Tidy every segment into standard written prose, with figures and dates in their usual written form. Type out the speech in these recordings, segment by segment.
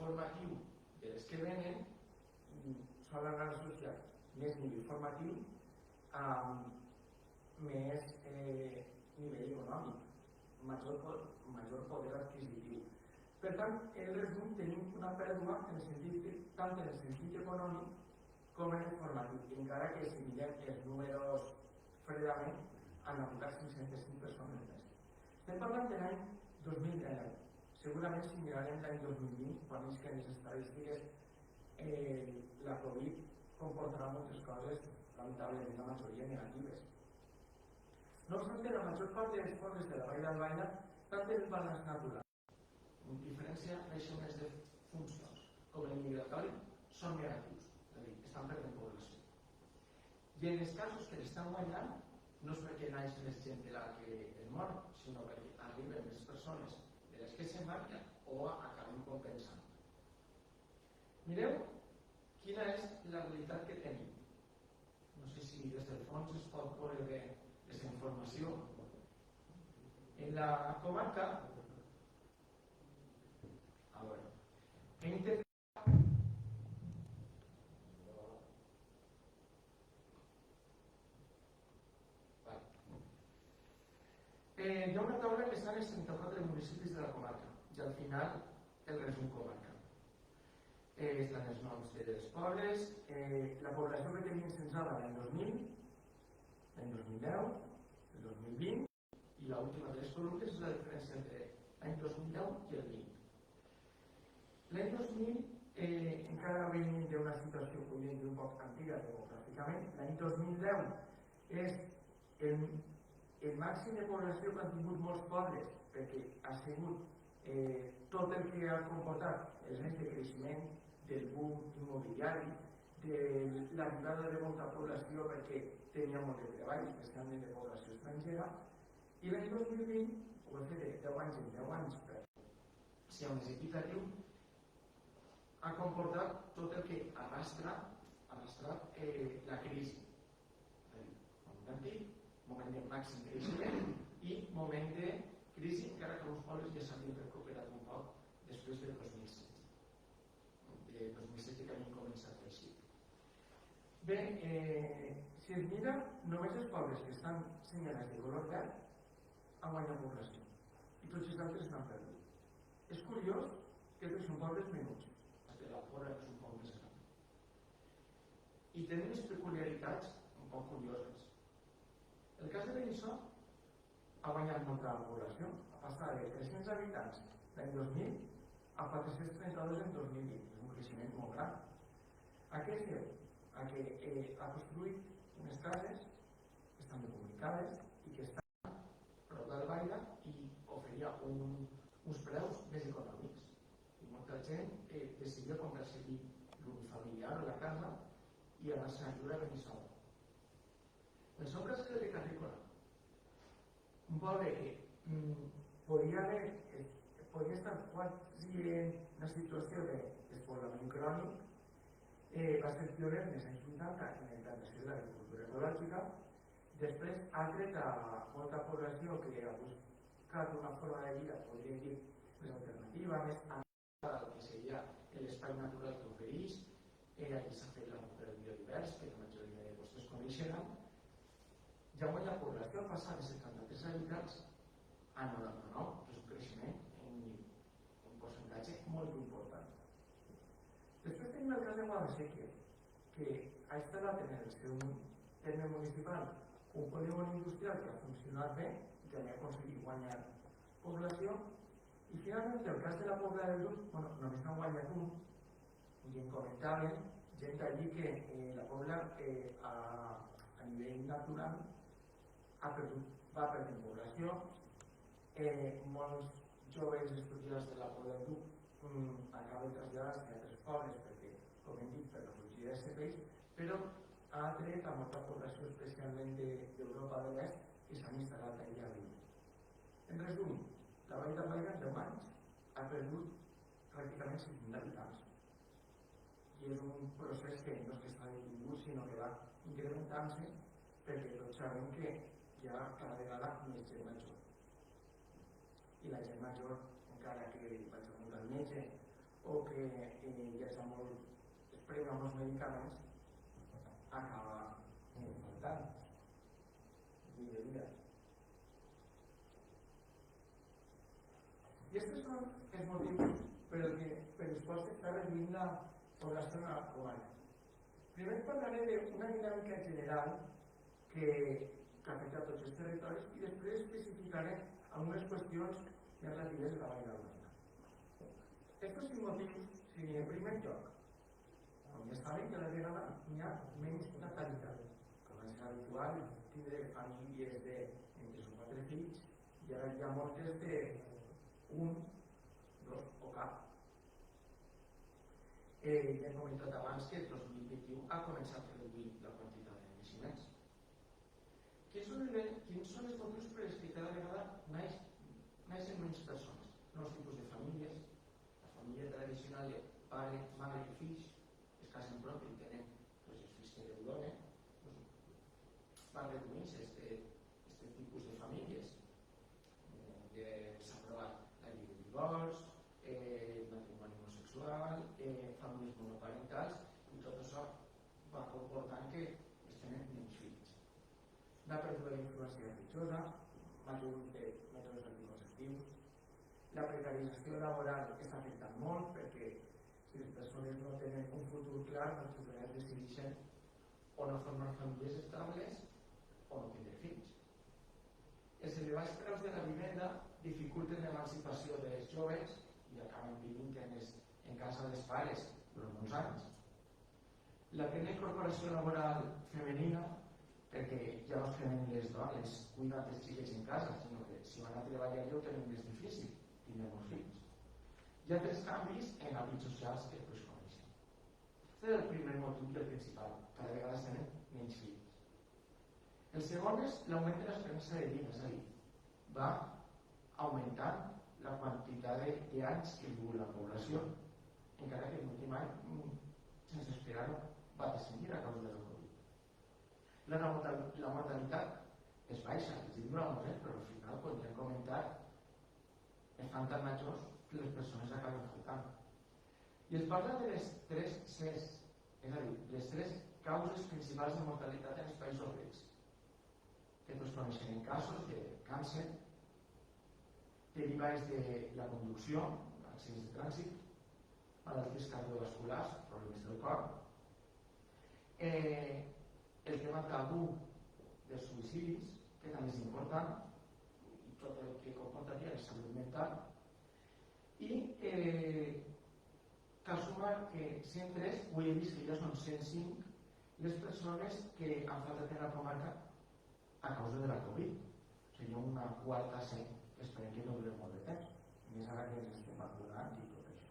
formatiu de les que venen solen associar més nivell formatiu amb més nivell econòmic, major poder adquisitiu. Per tant, en resum, tenim una pèrdua tant en el sentit econòmic com en el formatiu, encara que si mirem els números fredament han aplicat 505 persones més. Estem parlant de l'any 2019. Segurament si mirarem l'any 2020, quan és que en les estadístiques la Covid comportarà moltes coses, lamentablement la majoria negatives. No obstant, la major part dels pobles de la Vall d'Albaida tant tenen balanç natural. En diferència, creixements de funcions, com el migratori, són negatius, és a dir, estan perdent població. I en els casos que l'estan guanyant, no és perquè naix més gent de la que es mor, sinó perquè arriben més persones de les que s'embarquen o acaben compensant. Mireu quina és la realitat que tenim. No sé si des del fons es pot veure bé aquesta informació. En la comarca, he intentat hi ha una taula que està en els 34 municipis de la comarca i al final el resum comarca. Estan els noms dels pobles, la població que tenim censada l'any 2000, l'any 2010, el 2020 i l'última de les columnes és la diferència entre l'any 2010 i el 20. L'any 2000 encara venim d'una situació podríem dir un poc antiga demogràficament. L'any 2010 és el màxim de població que han tingut molts pobles perquè ha sigut tot el que ha comportat els anys de creixement del boom immobiliari, de l'arribada de molta població perquè tenia molt de treball, especialment de població estrangera, i l'any 2020, ho he fet de 10 anys en 10 anys per ser més equitatiu, ha comportat tot el que arrastra la crisi. Moment antic, moment de màxim creixement i moment de crisi, encara que els pobles ja s'han recuperat un poc després del 2016. De 2007 que havien començat així. Bé, si es mira, només els pobles que estan senyalats de color verd han guanyat població i tots els altres n'han perdut. És curiós que són pobles menuts, perquè la Fora és un poble més gran. I tenen unes peculiaritats un poc curioses. El cas de Benissa ha guanyat molta població, ha passat de 300 habitants l'any 2000 a 432 en 2020, és un creixement molt gran. A què es deu? A que ha construït unes cases que estan comunicades i que estan prop d'Albaida i oferia uns preus més econòmics. I molta gent decidia comprar-se l'unifamiliar o la casa i anar-se a viure a Benissa. El seu cas és de Carrícola, un poble que podria estar quasi en una situació de despoblament crònic, va ser pioner en els anys 80 en la implantació de l'agricultura ecològica. Després ha tret a molta població que ha buscat una forma de vida, podríem dir, més alternativa, més adaptada al que seria l'espai natural que ofereix. Aquí s'ha fet la recuperació biodivers, que la majoria de vostès coneixeran. Ja guanya la població ha passat de 73 habitants a 99, que és un creixement en un percentatge molt important. Després tenim el cas de Guadasséquies, que ha instal·lat en el seu terme municipal un polígon industrial que ha funcionat bé i que ha aconseguit guanyar població. I finalment, el cas de la Pobla del Duc, només han guanyat un, i en comentaven gent allí que la Pobla a nivell natural va perdent població. Molts joves estudiants de la Pobla del Duc acaben traslladant-se a altres pobles perquè, com hem dit, per la fugida de serveis, però ha tret a molta població, especialment d'Europa de l'Est, que s'han instal·lat allà a viure. En resum, la Vall d'Albaida en 10 anys ha perdut pràcticament 50 habitants. I és un procés que no és que està detingut, sinó que va incrementant-se perquè tots sabem que hi ha cada vegada més gent major. I la gent major, encara que vaig a al metge o que ja molt es prenuen els medicaments, acaba faltant. I aquests són els motius per els quals s'està reduint la població a la comarca. Primer parlaré d'una dinàmica general que afecta a tots els territoris i després especificaré algunes qüestions més relatives de la Vall d'Albaida. Aquests 5 motius, si en primer lloc, com ja saben, cada vegada hi ha menys natalitat. Com és habitual, tindre famílies entre 3 o 4 fills i ara hi ha moltes de 1, 2 o cap. Ja he comentat abans que el 2021 ha començat a reduir la quantitat de naixements. Quins són els motius per els que cada vegada naixen menys persones? Nous tipus de famílies, la família tradicional de pare, mare i fills, es casen prop i tenen els fills que Déu dona, van reduint-se aquest tipus de famílies. S'ha aprovat la llei de divorç, matrimoni homosexual, famílies monoparentals, i tot això va comportant que es tenen menys fills. La pèrdua d'influència religiosa, major ús de mètodes anticonceptius, la precarització laboral està afectant molt perquè si les persones no tenen un futur clar, moltes vegades decideixen o no formar famílies estables o no tindre fills. Els elevats preus de la vivenda dificulten l'emancipació dels joves i acaben vivint en casa dels pares durant molts anys. La plena incorporació laboral femenina, perquè ja no es tenen les dones cuidant els xiquets en casa, sinó que si van a treballar ja ho tenen més difícil, tindrem els fills. Hi ha 3 canvis en hàbits socials que tots coneixem. Aquest és el primer motiu i el principal, cada vegada es tenen menys fills. El segon és l'augment de l'esperança de vida, és a dir, va augmentant la quantitat d'anys que viu la població, encara que l'últim any, sense esperar-ho, va descendir a causa de la Covid. La mortalitat és baixa, els dic broma, però al final, quan ja hem comentat, es fan tan majors que les persones acaben faltant. I es parla de les 3 Cs, és a dir, les 3 causes principals de mortalitat en els països rics. Que tots coneixen casos de càncer, derivades de la conducció, accidents de trànsit, malalties cardiovasculars, problemes del cor, el tema tabú dels suïcidis, que també és important, i tot el que comportaria la salut mental, i cal sumar que 103, avui he vist que ja són 105, les persones que han faltat en la comarca a causa de la Covid. Seria una quarta C, que esperem que no dure molt de temps, més ara que ens estem vacunant i tot això.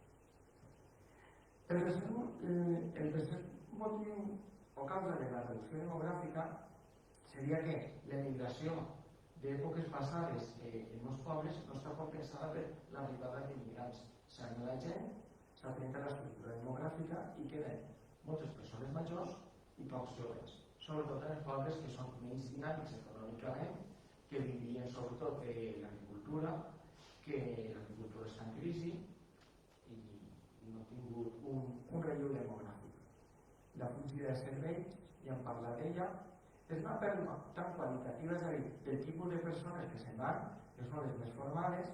El tercer motiu o causa de la reducció demogràfica seria que l'emigració d'èpoques passades en molts pobles no està compensada per l'arribada d'immigrants. S'anima la gent, s'ha trencat l'estructura demogràfica i queden moltes persones majors i pocs joves, sobretot en els pobles que són menys dinàmics econòmicament, que vivien sobretot de l'agricultura, que l'agricultura està en crisi i no ha tingut un relleu demogràfic. La fugida de serveis, ja hem parlat d'ella, és una pèrdua tan qualitativa, és a dir, del tipus de persones que se'n van, que són les més formades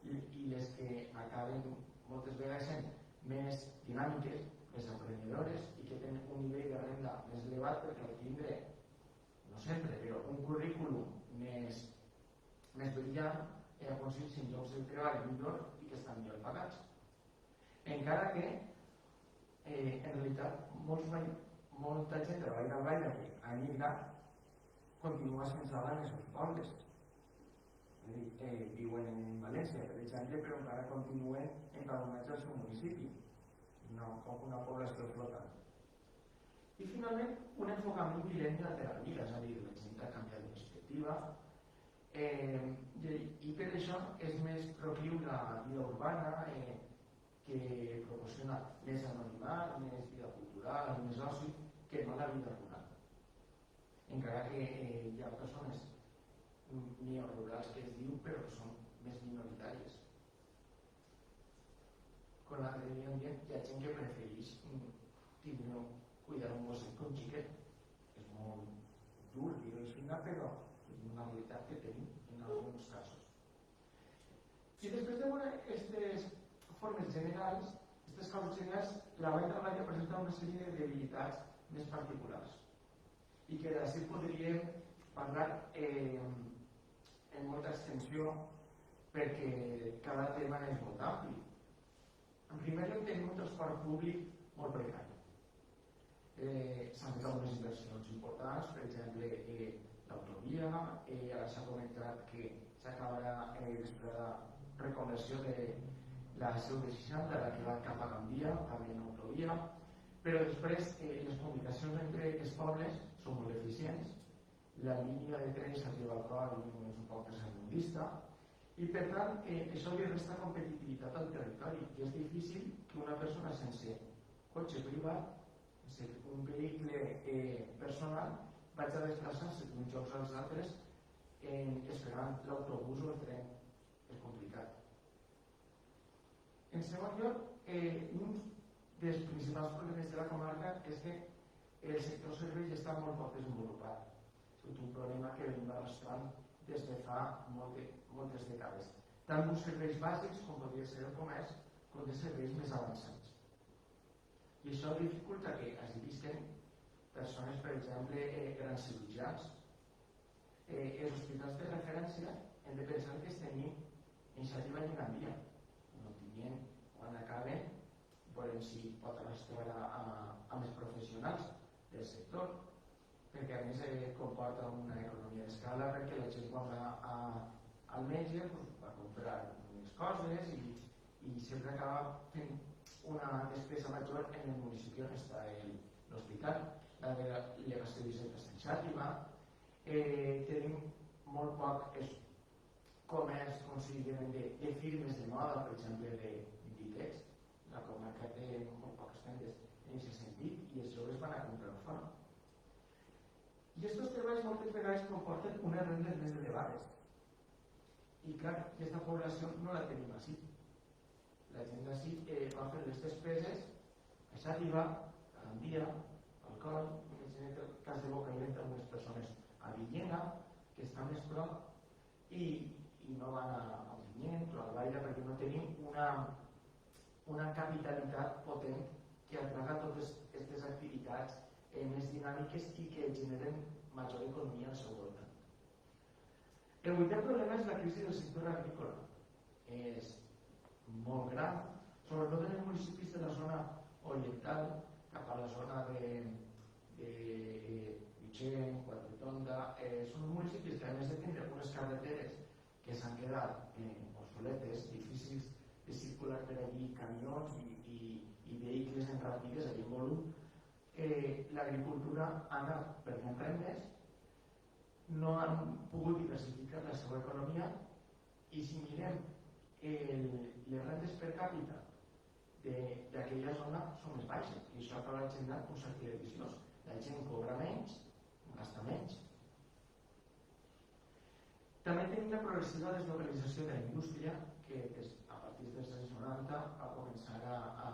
i les que acaben moltes vegades sent més dinàmiques, més emprenedores i que tenen un nivell de renda més elevat perquè al tindre, no sempre, però un currículum més brillant aconsegueixen llocs de treball millor i que estan millor pagats. Encara que en realitat molta gent de la Vall d'Albaida que ha emigrat continua sense anar en els pobles. Viuen en València, per exemple, però encara continuen empadronats al seu municipi, una població flotant. I finalment, un enfocament diferent de la vida, és a dir, la gent ha canviat de perspectiva i per això és més procliu la vida urbana que proporciona més anonimat, més vida cultural, més oci, que no la vida rural. Encara que hi ha persones neorurals que es diu, però que són més minoritàries. problema de medi ambient, hi ha gent que prefereix cuidar un gosset com xiquet. És molt dur dir-ho així, però és una realitat que tenim en alguns casos. I després de veure aquestes formes generals, aquestes causes generals, la vall d'Albaida presenta una sèrie de debilitats més particulars i que d'ací podríem parlar en molta extensió perquè cada tema és molt ampli. En primer lloc tenim un transport públic molt precari. S'han fet algunes inversions importants, per exemple l'autovia, ara s'ha comentat que s'acabarà després de la reconversió de la CV60, la que va cap a Gandia, també en autovia, però després les comunicacions entre els pobles són molt eficients, la línia de trens arriba al qual és un poc tercermundista i per tant això li resta competitivitat al territori i és difícil que una persona sense cotxe privat, sense un vehicle personal, vaig a desplaçar-se d'uns llocs als altres esperant l'autobús o el tren. És complicat. En segon lloc, un dels principals problemes de la comarca és que el sector serveis està molt poc desenvolupat. És un problema que venim arrastrant des de fa moltes dècades, tant uns serveis bàsics com podria ser el comerç, com de serveis més avançats. I això dificulta que es visquen persones, per exemple, grans cirurgians. Els hospitals de referència hem de pensar que es tenim en Xàtiva i en Gandia. No tinguem, quan acaben, veurem si pot arrastrar a més professionals del sector, perquè a més comporta una economia d'escala, perquè la gent quan va al metge va comprar unes coses i sempre acaba fent una despesa major en el municipi on està l'hospital. La delegació de visites en Xàtiva, tenim molt poc comerç, com si diguem, de firmes de moda, per exemple, d'Inditex. La comarca té molt poques tendes en aquest sentit i els joves van a comprar fora. I aquests treballs moltes vegades comporten unes rendes més elevades. I clar, aquesta població no la tenim així. La gent d'ací va fer les despeses a Xàtiva, a Gandia, al Coll, en el cas de Bocairent, algunes persones a Villena, que està més prop, i no van a Ontinyent o a Albaida perquè no tenim una capitalitat potent que atraga totes aquestes activitats més dinàmiques i que generen major economia al seu voltant. El vuitè problema és la crisi del sector agrícola. És molt gran, sobretot en els municipis de la zona oriental, cap a la zona de Llutxent, Quatretonda. Són municipis que a més de tindre unes carreteres que s'han quedat obsoletes, difícils de circular per allí camions i vehicles en ràpides, allí en volum, l'agricultura ha anat perdent rendes, no han pogut diversificar la seva economia i si mirem les rendes per càpita d'aquella zona són més baixes i això acaba generant un cercle viciós. La gent cobra menys, gasta menys. També tenim la progressiva deslocalització de la indústria que a partir dels anys 90 va començar a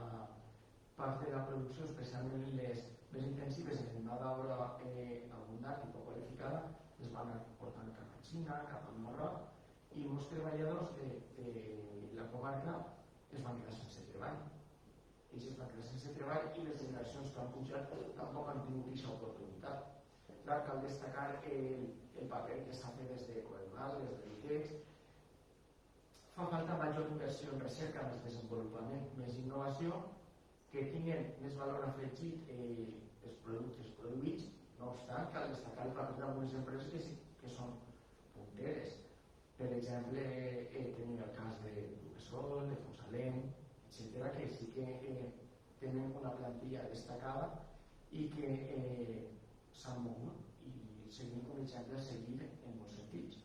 part de la producció, especialment les més intensives en mà d'obra abundant i poc qualificada, es van portant cap a Xina, cap al Marroc i molts treballadors de la comarca es van quedar sense treball. Ells es van quedar sense treball i les generacions que han pujat tampoc han tingut aquesta oportunitat. Clar, cal destacar el paper que s'ha fet des de Coedual, des de l'ITEX. Fa falta major inversió en recerca, més desenvolupament, més innovació, que tinguin més valor afegit els productes produïts. No obstant, cal destacar el paper d'algunes empreses que són punteres. Per exemple, tenim el cas de Duquesol, de Fosalem, etc., que sí que tenen una plantilla destacada i que s'han mogut i seguim com a exemple a seguir en molts sentits.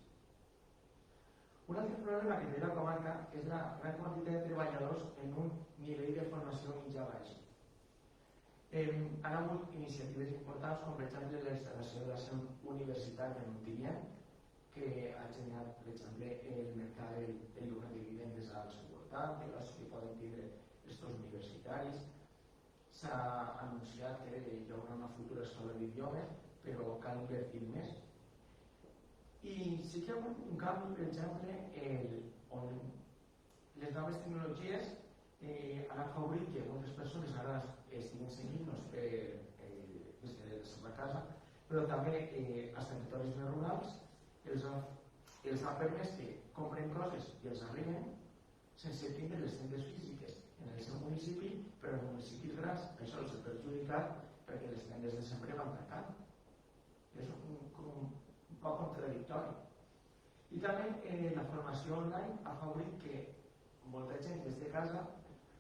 Un altre problema que té la comarca és la gran quantitat de treballadors en un nivell de formació mitjà-baix. Han hagut iniciatives importants com per exemple la instal·lació de la seu universitària en Ontinyent, que ha generat, per exemple, el mercat del lloguer de vivendes al seu voltant, que poden tindre aquests diaris, s'ha anunciat que hi haurà una futura escola d'idiomes, però cal invertir més. I sí que hi ha hagut un canvi, per exemple, on les noves tecnologies han afavorit que moltes persones ara estiguin seguint-nos des de la seva casa, però també als territoris més rurals els ha permès que compren coses i els arriben sense tindre les tendes físiques en el seu municipi, però en municipis grans això els ha perjudicat perquè les tendes de sempre van tancant. És un poc contradictori. I també la formació online ha afavorit que molta gent des de casa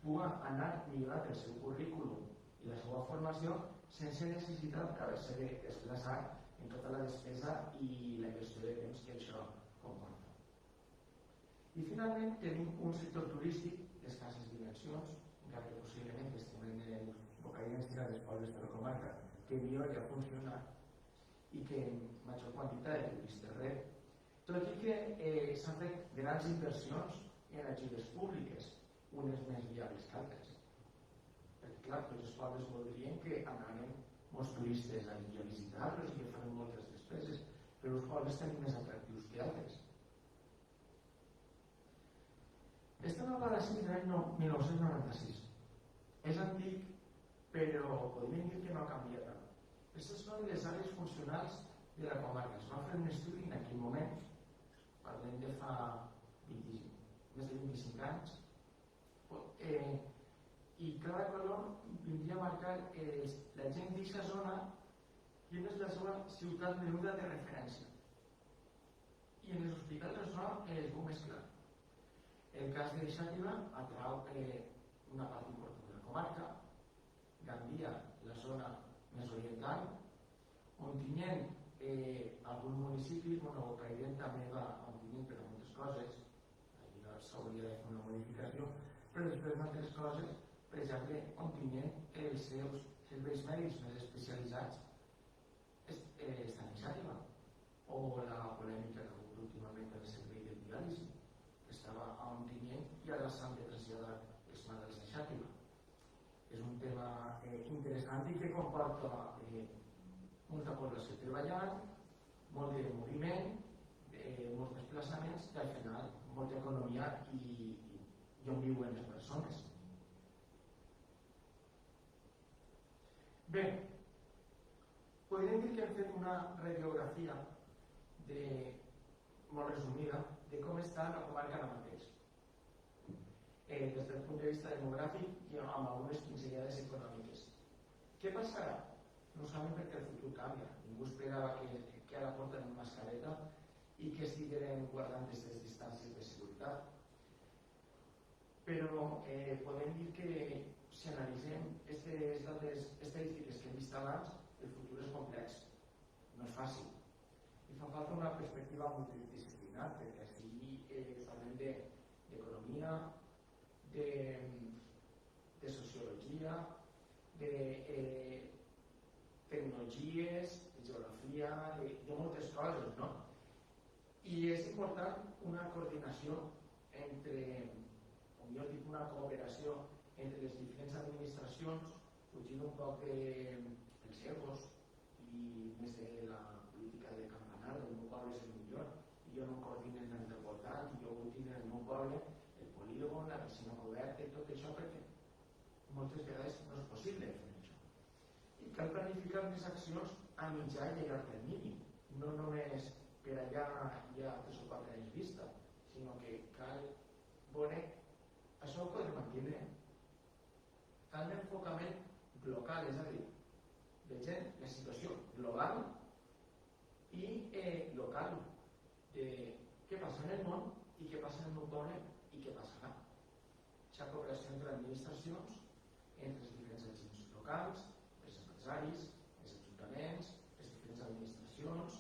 pugui anar millorant el seu currículum i la seva formació sense necessitat d'haver-se de desplaçar en tota la despesa i la inversió de temps que això comporta. I finalment tenim un sector turístic d'escasses dimensions, encara que possiblement estem en el bocadilles dels pobles de la comarca, que millor ja funciona i que en major quantitat de turistes rep, tot i que s'han fet grans inversions en ajudes públiques, unes més viables que altres. Perquè, clar, tots els pobles voldrien que anaven molts turistes allí a visitar-los i que fan moltes despeses, però els pobles tenen més atractius que altres. Este mapa d'ací és l'any 1996. És antic, però podríem dir que no ha canviat tant. Aquestes són les àrees funcionals de la comarca. Es va fer un estudi en aquell moment, parlem de fa més de 25 anys, i cada color vindria a marcar la gent d'aquesta zona quina és la seva ciutat menuda de referència. I en els hospitals de zona es veu més clar. El cas de Xàtiva atrau una part important de la comarca, Gandia, la zona més oriental, on tinguem algun municipi, Cairent també va on tinguem per a moltes coses, s'hauria de fer una modificació, però després d'altres coses, per exemple, on tinguem els seus serveis mèdics més especialitzats estan en Xàtiva, o la polèmica que ha hagut últimament del servei de diàlisi, que estava on tinguem i ara s'han de traslladar els malalts a Xàtiva. És un tema interessant i que comporta molta població treballant, molt de moviment, molts desplaçaments i al final molta economia i on viuen les persones. Bé, podríem dir que hem fet una radiografia molt resumida de com està la comarca ara mateix. Des del punt de vista demogràfic i amb algunes pinzellades econòmiques. Què passarà? No sabem perquè el futur canvia. Ningú esperava que ara porten una mascareta i que estiguem guardant aquestes distàncies de seguretat. Però podem dir que si analitzem aquestes dades estadístiques que hem vist abans, el futur és complex, no és fàcil. I fa falta una perspectiva multidisciplinar, perquè així parlem d'economia, de sociologia, de tecnologies, de geografia, de moltes coses, no? I és important una coordinació entre, com jo dic, una cooperació entre les diferents administracions, fugint un poc dels egos i més de la política de campanar, del meu poble és el millor, i jo no em coordino en el del voltant, i jo vull tenir el meu poble, el polígon, la piscina coberta i tot això, perquè moltes vegades no és possible fer això. I cal planificar més accions a mitjà i a llarg termini, no només per allà hi ha 3 o 4 anys vista, sinó que cal veure això ho podem mantenir. Cal un enfocament local, és a dir, vegem la situació global i local de què passa en el món i què passa en el meu poble i què passarà. Aquesta cooperació entre administracions, entre els diferents agents locals, els empresaris, els ajuntaments, les diferents administracions,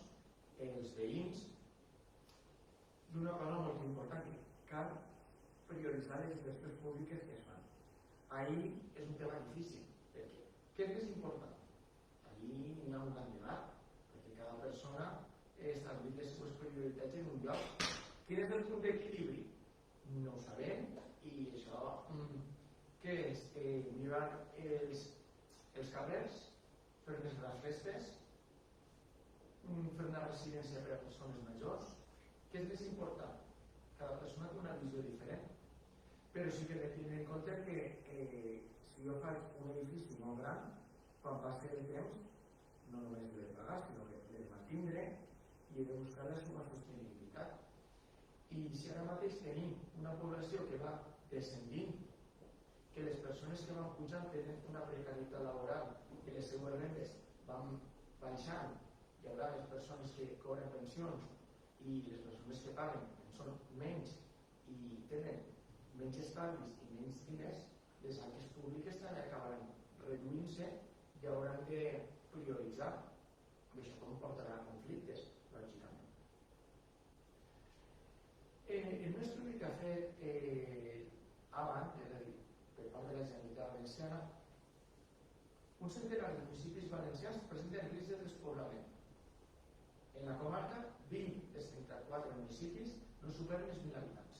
els veïns, i una cosa molt important, que cal prioritzar les inversions públiques que es fan. Ahí és un tema difícil, perquè què és més important? Allí n'hi ha un gran debat, perquè cada persona establir les seves prioritats en un lloc. Quin és el punt d'equilibri? No ho sabem, i això, què que és millorar els carrers, fer més les festes, fer una residència per a persones majors. Què és més important? Cada persona té una visió diferent, però sí que he de tenir en compte que si jo faig un edifici molt gran, quan passi el temps no només l'he de pagar, sinó que l'he de mantindre i he de buscar la seva sostenibilitat. I si ara mateix tenim una població que va descendint, que les persones que van pujant tenen una precarietat laboral, que les seues rendes van baixant, hi haurà les persones que cobren pensions i les persones que paguen són menys i tenen menys estalvis i menys diners, les arques públiques també acabaran reduint-se i hauran de prioritzar. I això comportarà conflictes, lògicament. El meu estudi que ha fet abans, és a dir, per part de la Generalitat Valenciana, un centenar de municipis valencians presenten risc de despoblament. En la comarca, 20 dels 34 municipis no superen els 1.000 habitants.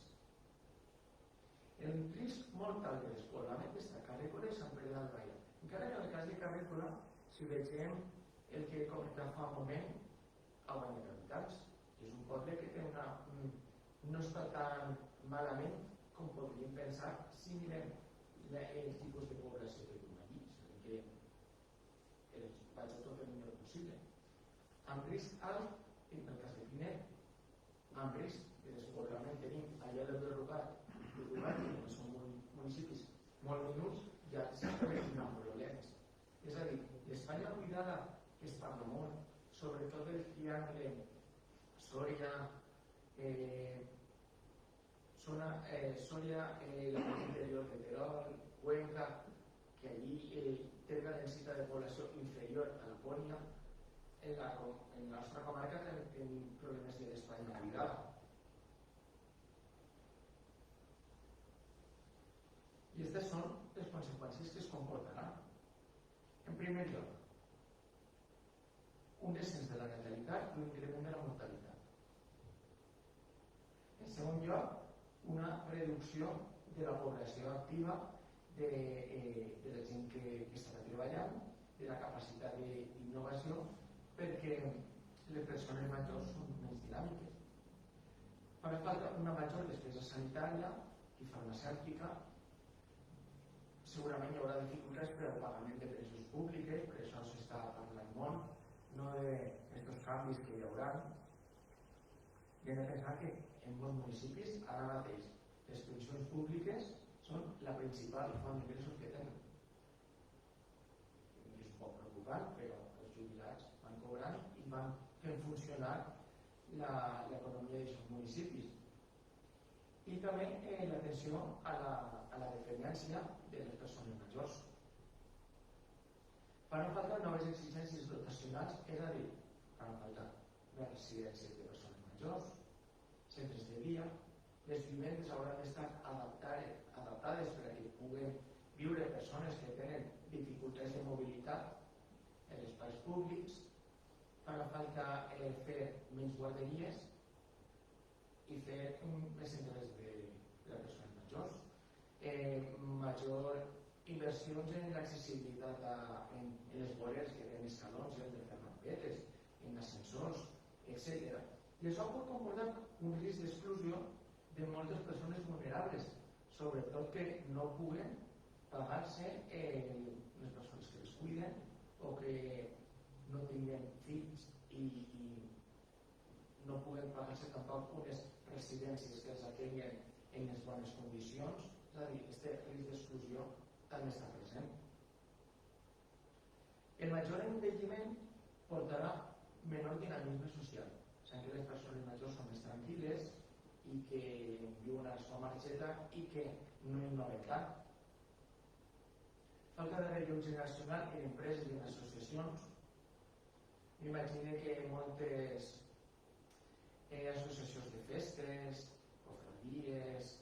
El risc molt alt de despoblament està a Carrícola i Sant Pere d'Albaida. Encara que en el cas de Carrícola, si vegem el que he comentat fa un moment, el guany d'habitants. És un poble que no està tan malament com podríem pensar si mirem el tipus de població que tenim allí. Sabem que els vaig a tot el millor possible. Amb risc alt, en el cas de Pinet, amb risc de despoblament tenim allà del Derrocat i Rugat, que són municipis molt minuts, ja s'estan amb problemes. És a dir, l'Espanya buidada, que es parla molt, sobretot el triangle Sòria, Sòria, la part interior de Terol, Cuenca, que allí té una densitat de població inferior a Lapònia. En la nostra comarca també tenim problemes de l'Espanya buidada. I aquestes són les conseqüències que es comportaran. En primer lloc, un descens de la natalitat i un increment de la mortalitat. En segon lloc, una reducció de la població activa, de la gent que està treballant, de la capacitat d'innovació, perquè les persones majors són menys dinàmiques. Farà falta una major despesa sanitària i farmacèutica. Segurament hi haurà dificultats per al pagament de pensions públiques, per això s'està parlant molt, no d'aquests canvis que hi haurà. I hem de pensar que en molts municipis ara mateix les pensions públiques són la principal font d'ingressos que tenen. És un poc preocupant, però els jubilats van cobrant i van fent funcionar l'economia d'aquests municipis. I també l'atenció a la dependència de les persones majors. Faran falta noves exigències dotacionals, és a dir, faran falta més residències de persones majors, centres de dia, les vivendes hauran d'estar adaptades per a que puguen viure persones que tenen dificultats de mobilitat en espais públics. Farà falta fer menys guarderies i fer més centres de persones majors, major inversions en l'accessibilitat en les voreres que tenen escalons, en de fer rampetes, en ascensors, etc. I això pot comportar un risc d'exclusió de moltes persones vulnerables, sobretot que no puguen pagar-se les persones que les cuiden o que no tinguen fills i no puguen pagar-se tampoc unes residències que els atenyen en les bones condicions. És a dir, aquest risc d'exclusió també està present. El major envelliment portarà menor dinamisme social. Sabem que les persones majors són més tranquil·les i que viuen a la seva marxeta i que no innoven tant. Falta de relleu generacional en empreses i en associacions. M'imagino que moltes associacions de festes, cofradies,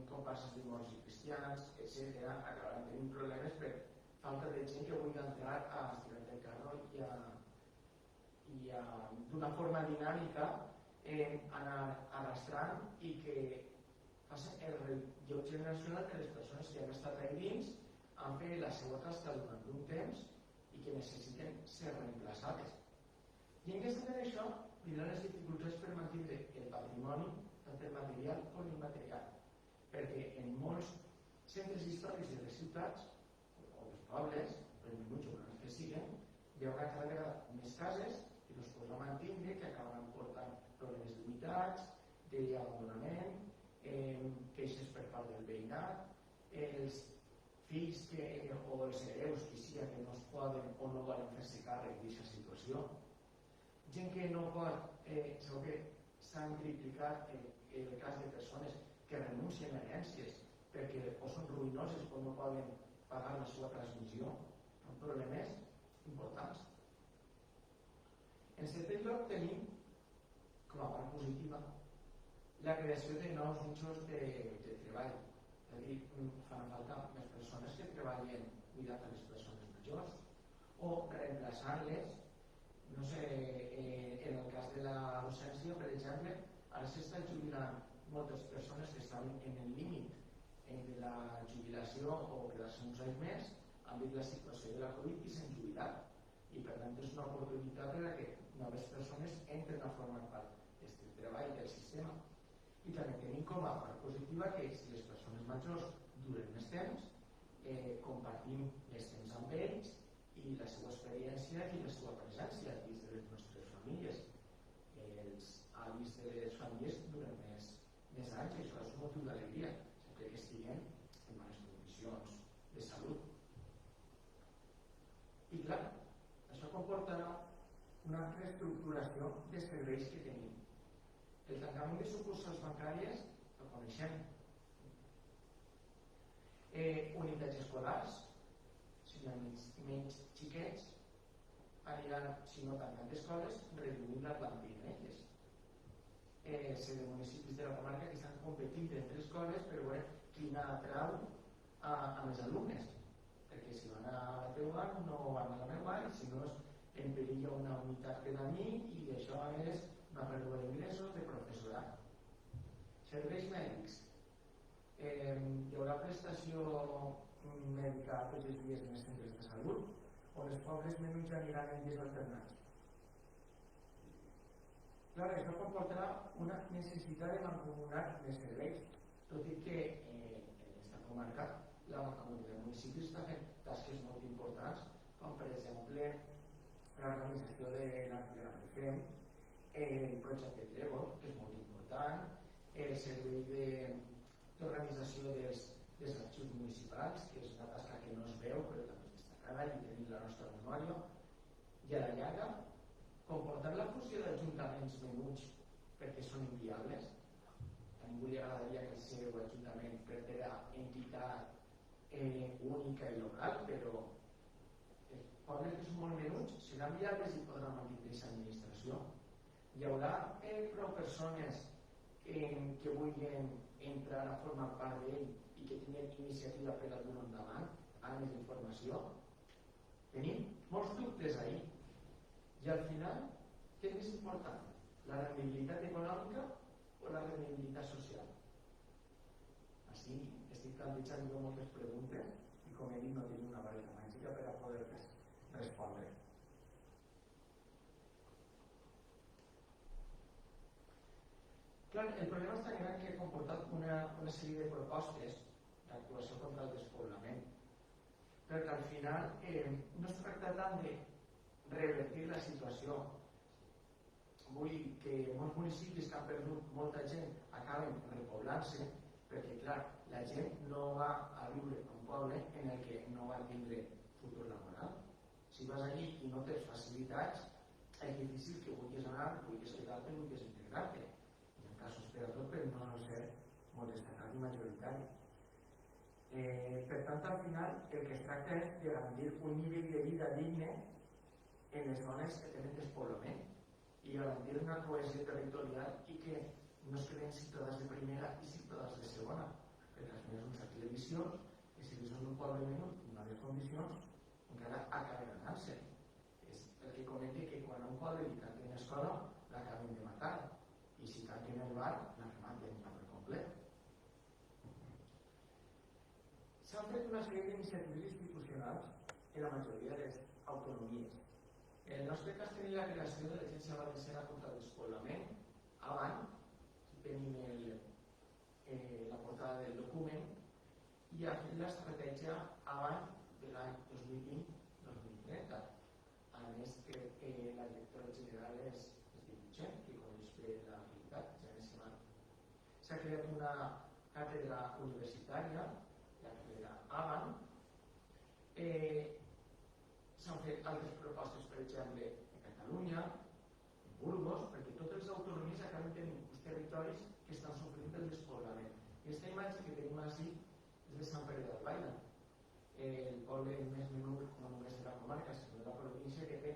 comparses de morts i cristians, etc., acabaran tenint problemes per falta de gent que vulgui entrar a estirar el carro i d'una forma dinàmica anar arrastrant i que passa el relleu generacional de les persones que han estat allà dins, han fet la seva tasca durant un temps i que necessiten ser reemplaçades. I en què està fent això? Tindran les dificultats per mantenir el patrimoni, tant el material com l'immaterial, perquè en molts centres històrics de les ciutats, o els pobles, per minuts o grans que siguen, hi haurà cada vegada més cases que no es podrà mantenir, que acabaran portant problemes d'humitats, d'abandonament, queixes per part del veïnat, els fills o els hereus que siguen que no es poden o no volen fer-se càrrec d'aquesta situació. Gent que no pot, sabeu que s'han triplicat el cas de persones que renuncien a herències perquè o són ruïnoses o no poden pagar la seva transmissió. Són problemes importants. En setè lloc tenim, com a part positiva, la creació de nous nichos de treball. És a dir, fan falta més persones que treballen cuidant a les persones majors o reemplaçant-les. No sé, en el cas de la docència, per exemple, ara s'està jubilant moltes persones que estaven en el límit de la jubilació o quedar-se uns anys més, han vist la situació de la Covid i s'han jubilat. I per tant és una oportunitat per a que noves persones entren a formar part d'aquest treball del sistema. I també tenim com a part positiva que si les persones majors duren més temps, compartim més temps amb ells i la seva experiència i la seva presència dins de les nostres famílies. Els avis de les famílies duren més anys i això és un motiu d'alegria, sempre que estiguin en bones condicions de salut. I clar, això comportarà una reestructuració de serveis que tenim. El tancament de sucursals bancàries el coneixem. Unitats escolars, si hi ha menys xiquets, aniran, si no tancant escoles, reduint la plantilla d'elles. Ser de municipis de la comarca que estan competint entre escoles per veure quina atrau a les alumnes. Perquè si van a la teua no van a la meva i si no en perilla una unitat cada nit i això és una pèrdua d'ingressos de professorat. Serveis mèdics. Hi haurà prestació mèdica tots els dies en els centres de salut o els pobles menuts aniran en dies alternats. Clar, això comportarà una necessitat de mancomunar més serveis, tot i que en aquesta comarca la comunitat de municipis està fent tasques molt importants, com per exemple l'organització de la FEM, el projecte Trevor, que és molt important, el servei d'organització dels arxius municipals, que és una tasca que no es veu però també és destacada i tenim la nostra memòria, i a la llarga comportar la fusió d'ajuntaments menuts perquè són inviables. A ningú li agradaria que el seu ajuntament perdera entitat única i local, però els pobles que són molt menuts seran viables i podran mantenir aquesta administració. Hi haurà prou persones que vulguin entrar a formar part d'ell i que tinguin iniciativa per a dur endavant, ganes d'informació. Tenim molts dubtes ahí. I al final, què és més important? La rendibilitat econòmica o la rendibilitat social? Així estic plantejant moltes preguntes i com he dit no tinc una vareta màgica per a poder-les respondre. Clar, el problema és tan gran que ha comportat una sèrie de propostes d'actuació contra el despoblament, perquè al final no es tracta tant de revertir la situació. Vull que molts municipis que han perdut molta gent acaben repoblant-se, perquè clar, la gent no va a viure en un poble en el que no va tindre futur laboral. Si vas allí i no tens facilitats, és difícil que vulguis anar, vulguis quedar-te, vulguis integrar-te. Hi ha casos per a tot, però no ser molt destacat i majoritari. Per tant, al final, el que es tracta és de garantir un nivell de vida digne en les zones que tenen despoblament i garantir una cohesió territorial i que no es creen ciutadans de primera i ciutadans de segona, perquè als meus uns aquí de visions que si són un poble menut en males condicions encara acaben anant-se. És el que comenta que quan a un poble li tanquen l'escola l'acaben de matar i si tanquen el bar la rematen per complet. s'han fet una sèrie d'iniciatives institucionals en la majoria de les autonomies. En el nostre cas tenim la creació de l'Agència Valenciana contra el Despoblament, abans, tenim la portada del document, i ha fet l'estratègia abans de l'any 2020-2030. A més, que la directora general és dirigent, que coneix bé la realitat, Janet Semana. S'ha creat una càtedra universitària, la càtedra ABAN. S'han fet altres propostes, per exemple, a Catalunya, en Burgos, perquè totes les autonomies acaben tenint uns territoris que estan sofrint del despoblament. I aquesta imatge que tenim així és de Sant Pere d'Albaida, el poble més menut, no només de la comarca, sinó de la província, que té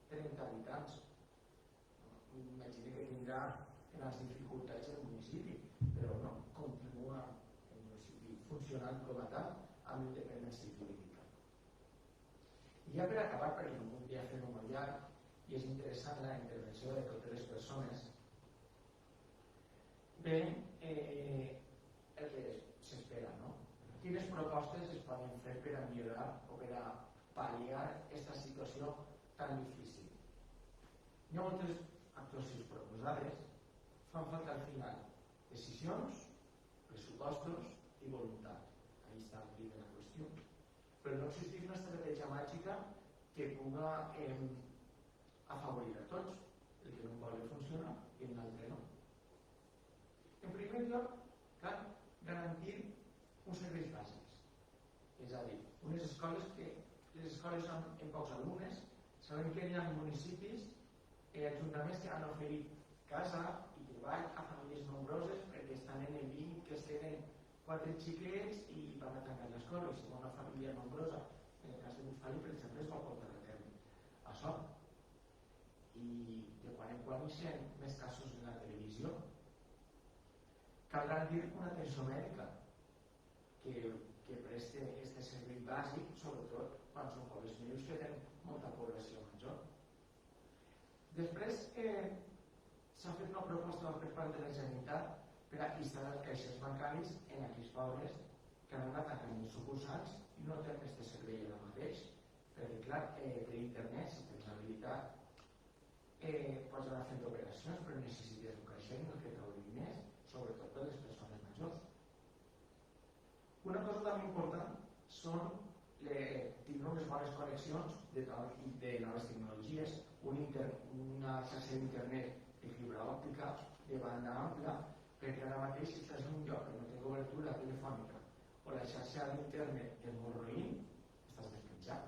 30 habitants. M'imagino que tindrà les dificultats del municipi, però no, continua el municipi funcionant com a tal amb independència política. I ja per acabar, perquè no voldria fer-ho molt llarg, i és interessant la intervenció de totes les persones, bé, el que s'espera, no? Quines propostes es poden fer per a millorar o per a pal·liar aquesta situació tan difícil? Hi ha moltes actuacions proposades, fan falta al final decisions, pressupostos i voluntat. Ahí està el quid de la qüestió. Però no existeix una estratègia màgica que puga afavorir a tots. El que no vol funciona i l'altre no. En primer lloc, cal garantir uns serveis bàsics. És a dir, unes escoles que les escoles amb pocs alumnes, sabem que hi ha municipis ajuntaments que han oferit casa i treball a famílies nombroses perquè estan en el límit que es tenen 4 xiquets i van a tancar l'escola. I si una família nombrosa, en el cas de Bufali, per exemple, es va portar a terme això. I de quan en quan hi sent més casos en la televisió. Cal garantir una atenció mèdica que preste aquest servei bàsic, sobretot quan són pobles meus que tenen molta població major. Després s'ha fet una proposta per part de la Generalitat per a instal·lar caixers bancaris en aquells pobles que han anat tancant les sucursals i no tenen aquest servei ara mateix. Perquè, clar, per internet, si tens l'habilitat, pots anar fent operacions, però necessites un caixer en el que treu diners, sobretot per les persones majors. Una cosa també important són tindre unes bones connexions de noves tecnologies, una xarxa d'internet de fibra òptica, de banda ampla, perquè ara mateix si estàs en un lloc que no té cobertura telefònica o la xarxa d'internet és molt ruïn, estàs despenjat.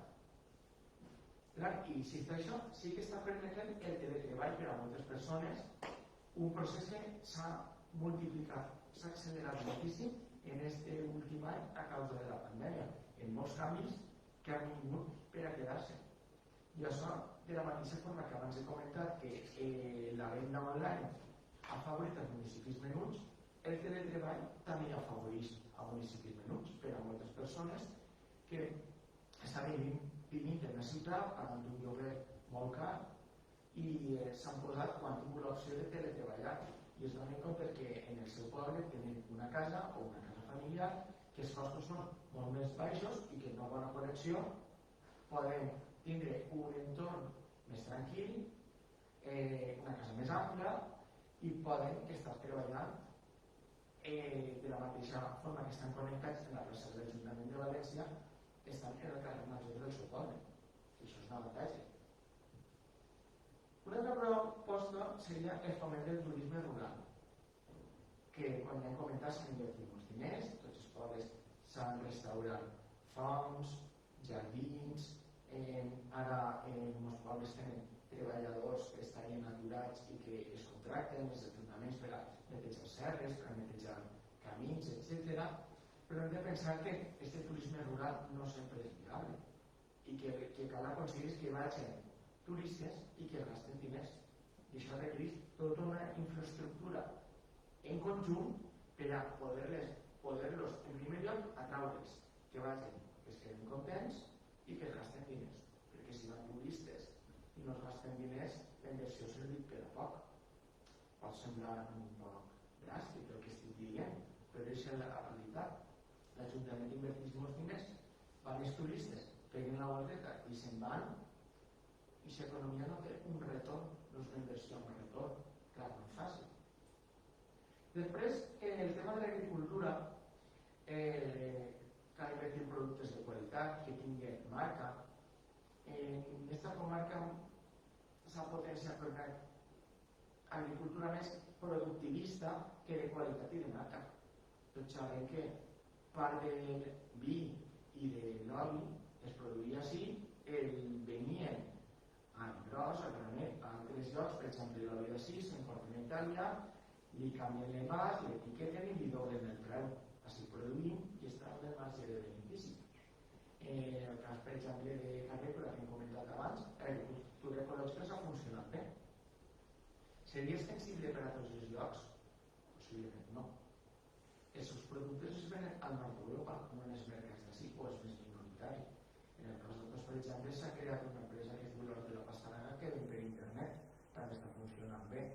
I si fa això, sí que està permetent el teletreball per a moltes persones, un procés que s'ha multiplicat, s'ha accelerat moltíssim en aquest últim any a causa de la pandèmia, en molts canvis que han vingut per a quedar-se. I això, de la mateixa forma que abans he comentat que la venda online ha afavorit els municipis menuts, el teletreball també afavoreix a municipis menuts per a moltes persones que estan vivint en una ciutat pagant un lloguer molt car i s'han posat quan han tingut l'opció de teletreballar i es donen compte que en el seu poble tenen una casa o una casa familiar que els costos són molt més baixos i que amb una bona connexió poden tindre un entorn més tranquil, una casa més ampla i poden estar treballant de la mateixa forma que estan connectats en la plaça de l'Ajuntament de València, estan en el carrer major del seu poble. I això és un avantatge. Una altra proposta seria el foment del turisme rural, que quan ja hem comentat s'han invertit molts diners, tots els pobles s'han restaurat fonts, jardins, ara molts pobles tenen treballadors que estan aturats i que es contracten els ajuntaments per a netejar serres, per a netejar camins, etc. Però hem de pensar que aquest turisme rural no sempre és viable i que cal aconseguir que vagin turistes i que gasten diners. I això requereix tota una infraestructura en conjunt per a poder-los, en primer lloc, atraure'ls, que vagin, que es quedin contents i que gasten diners. Perquè si van turistes i no es gasten diners, la inversió ha servit per a poc. Pot semblar un poc dràstic el que estic dient, però és la realitat. L'Ajuntament de invertís molts diners, van els turistes, peguen la volteta i se'n van, i l'economia no té un retorn, no és una inversió amb retorn, clar, no és fàcil. Després, el tema de l'agricultura, cal invertir en productes de qualitat, que tinguin marca. En aquesta comarca s'ha potenciat per una agricultura més productivista que de qualitat i de marca. Tots sabem que part del vi i de l'oli es produïa així, el venien a gros, a graner, a altres llocs, per exemple l'oli d'ací, s'importa a Itàlia, li canvien l'envàs, l'etiqueten i li doblen el preu. Així produïm i estan en el marge de benefici. En el cas, per exemple, de Carrera, que hem comentat abans, l'agricultura ecològica s'ha funcionat bé. Seria extensible per a tots els llocs? Possiblement no. Els seus productes es venen al nord d'Europa, no en els mercats d'ací, o és més minoritari. En el cas d'altres, per exemple, s'ha creat una empresa que es diu l'Hort de la Pastanaga que ven per internet, també està funcionant bé.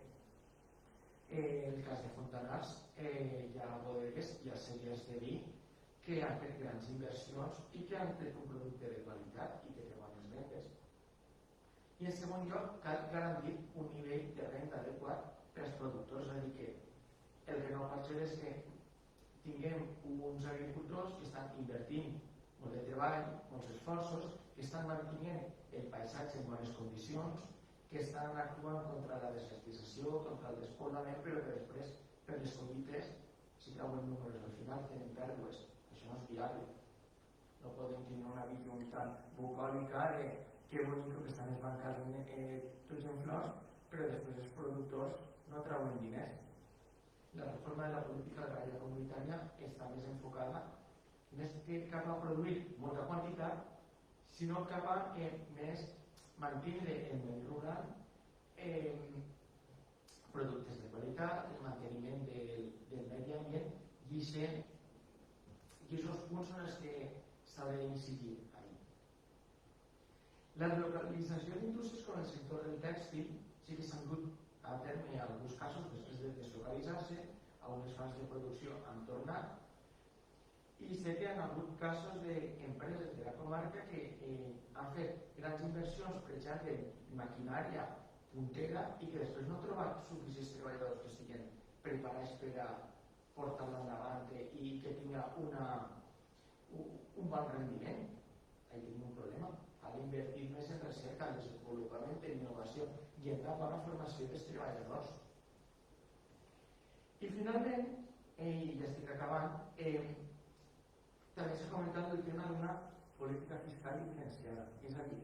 En el cas de Fontanars, hi ha bodegues, hi ha cellers de vi que han fet grans inversions i que han fet un producte de qualitat i que té bones vendes. I en segon lloc, cal garantir un nivell de renda adequat per als productors, és a dir, que el que no pot ser és que tinguem uns agricultors que estan invertint molt de treball, molts esforços, que estan mantenint el paisatge en bones condicions, que estan actuant contra la desertització, contra el despoblament, però que després, per les collites, si treuen números al final, tenen pèrdues. Això no és viable. No podem tenir una visió tan bucòlica de que bonic que estan les banques tots en flors, però després els productors no treuen diners. La reforma de la política agrària comunitària està més enfocada més que cap a produir molta quantitat, sinó cap a més mantenir el medi rural, productes de qualitat, el manteniment del medi ambient, i aquests punts són els que s'ha d'incidir ahí. La localització d'indústries com el sector del tèxtil sí que s'han dut a terme en alguns casos, després de deslocalitzar-se, a unes fases de producció han tornat, i sé que hi ha hagut casos d'empreses de la comarca que han fet grans inversions, per exemple, en maquinària puntera, i que després no han trobat suficients treballadors que estiguen preparats per a portar-la endavant i que tinga un bon rendiment. Ahí tenim un problema. Cal invertir més en recerca, en desenvolupament, en innovació i en la bona formació dels treballadors. I finalment, i ja estic acabant, també s'ha comentat el tema d'una política fiscal diferenciada, és a dir,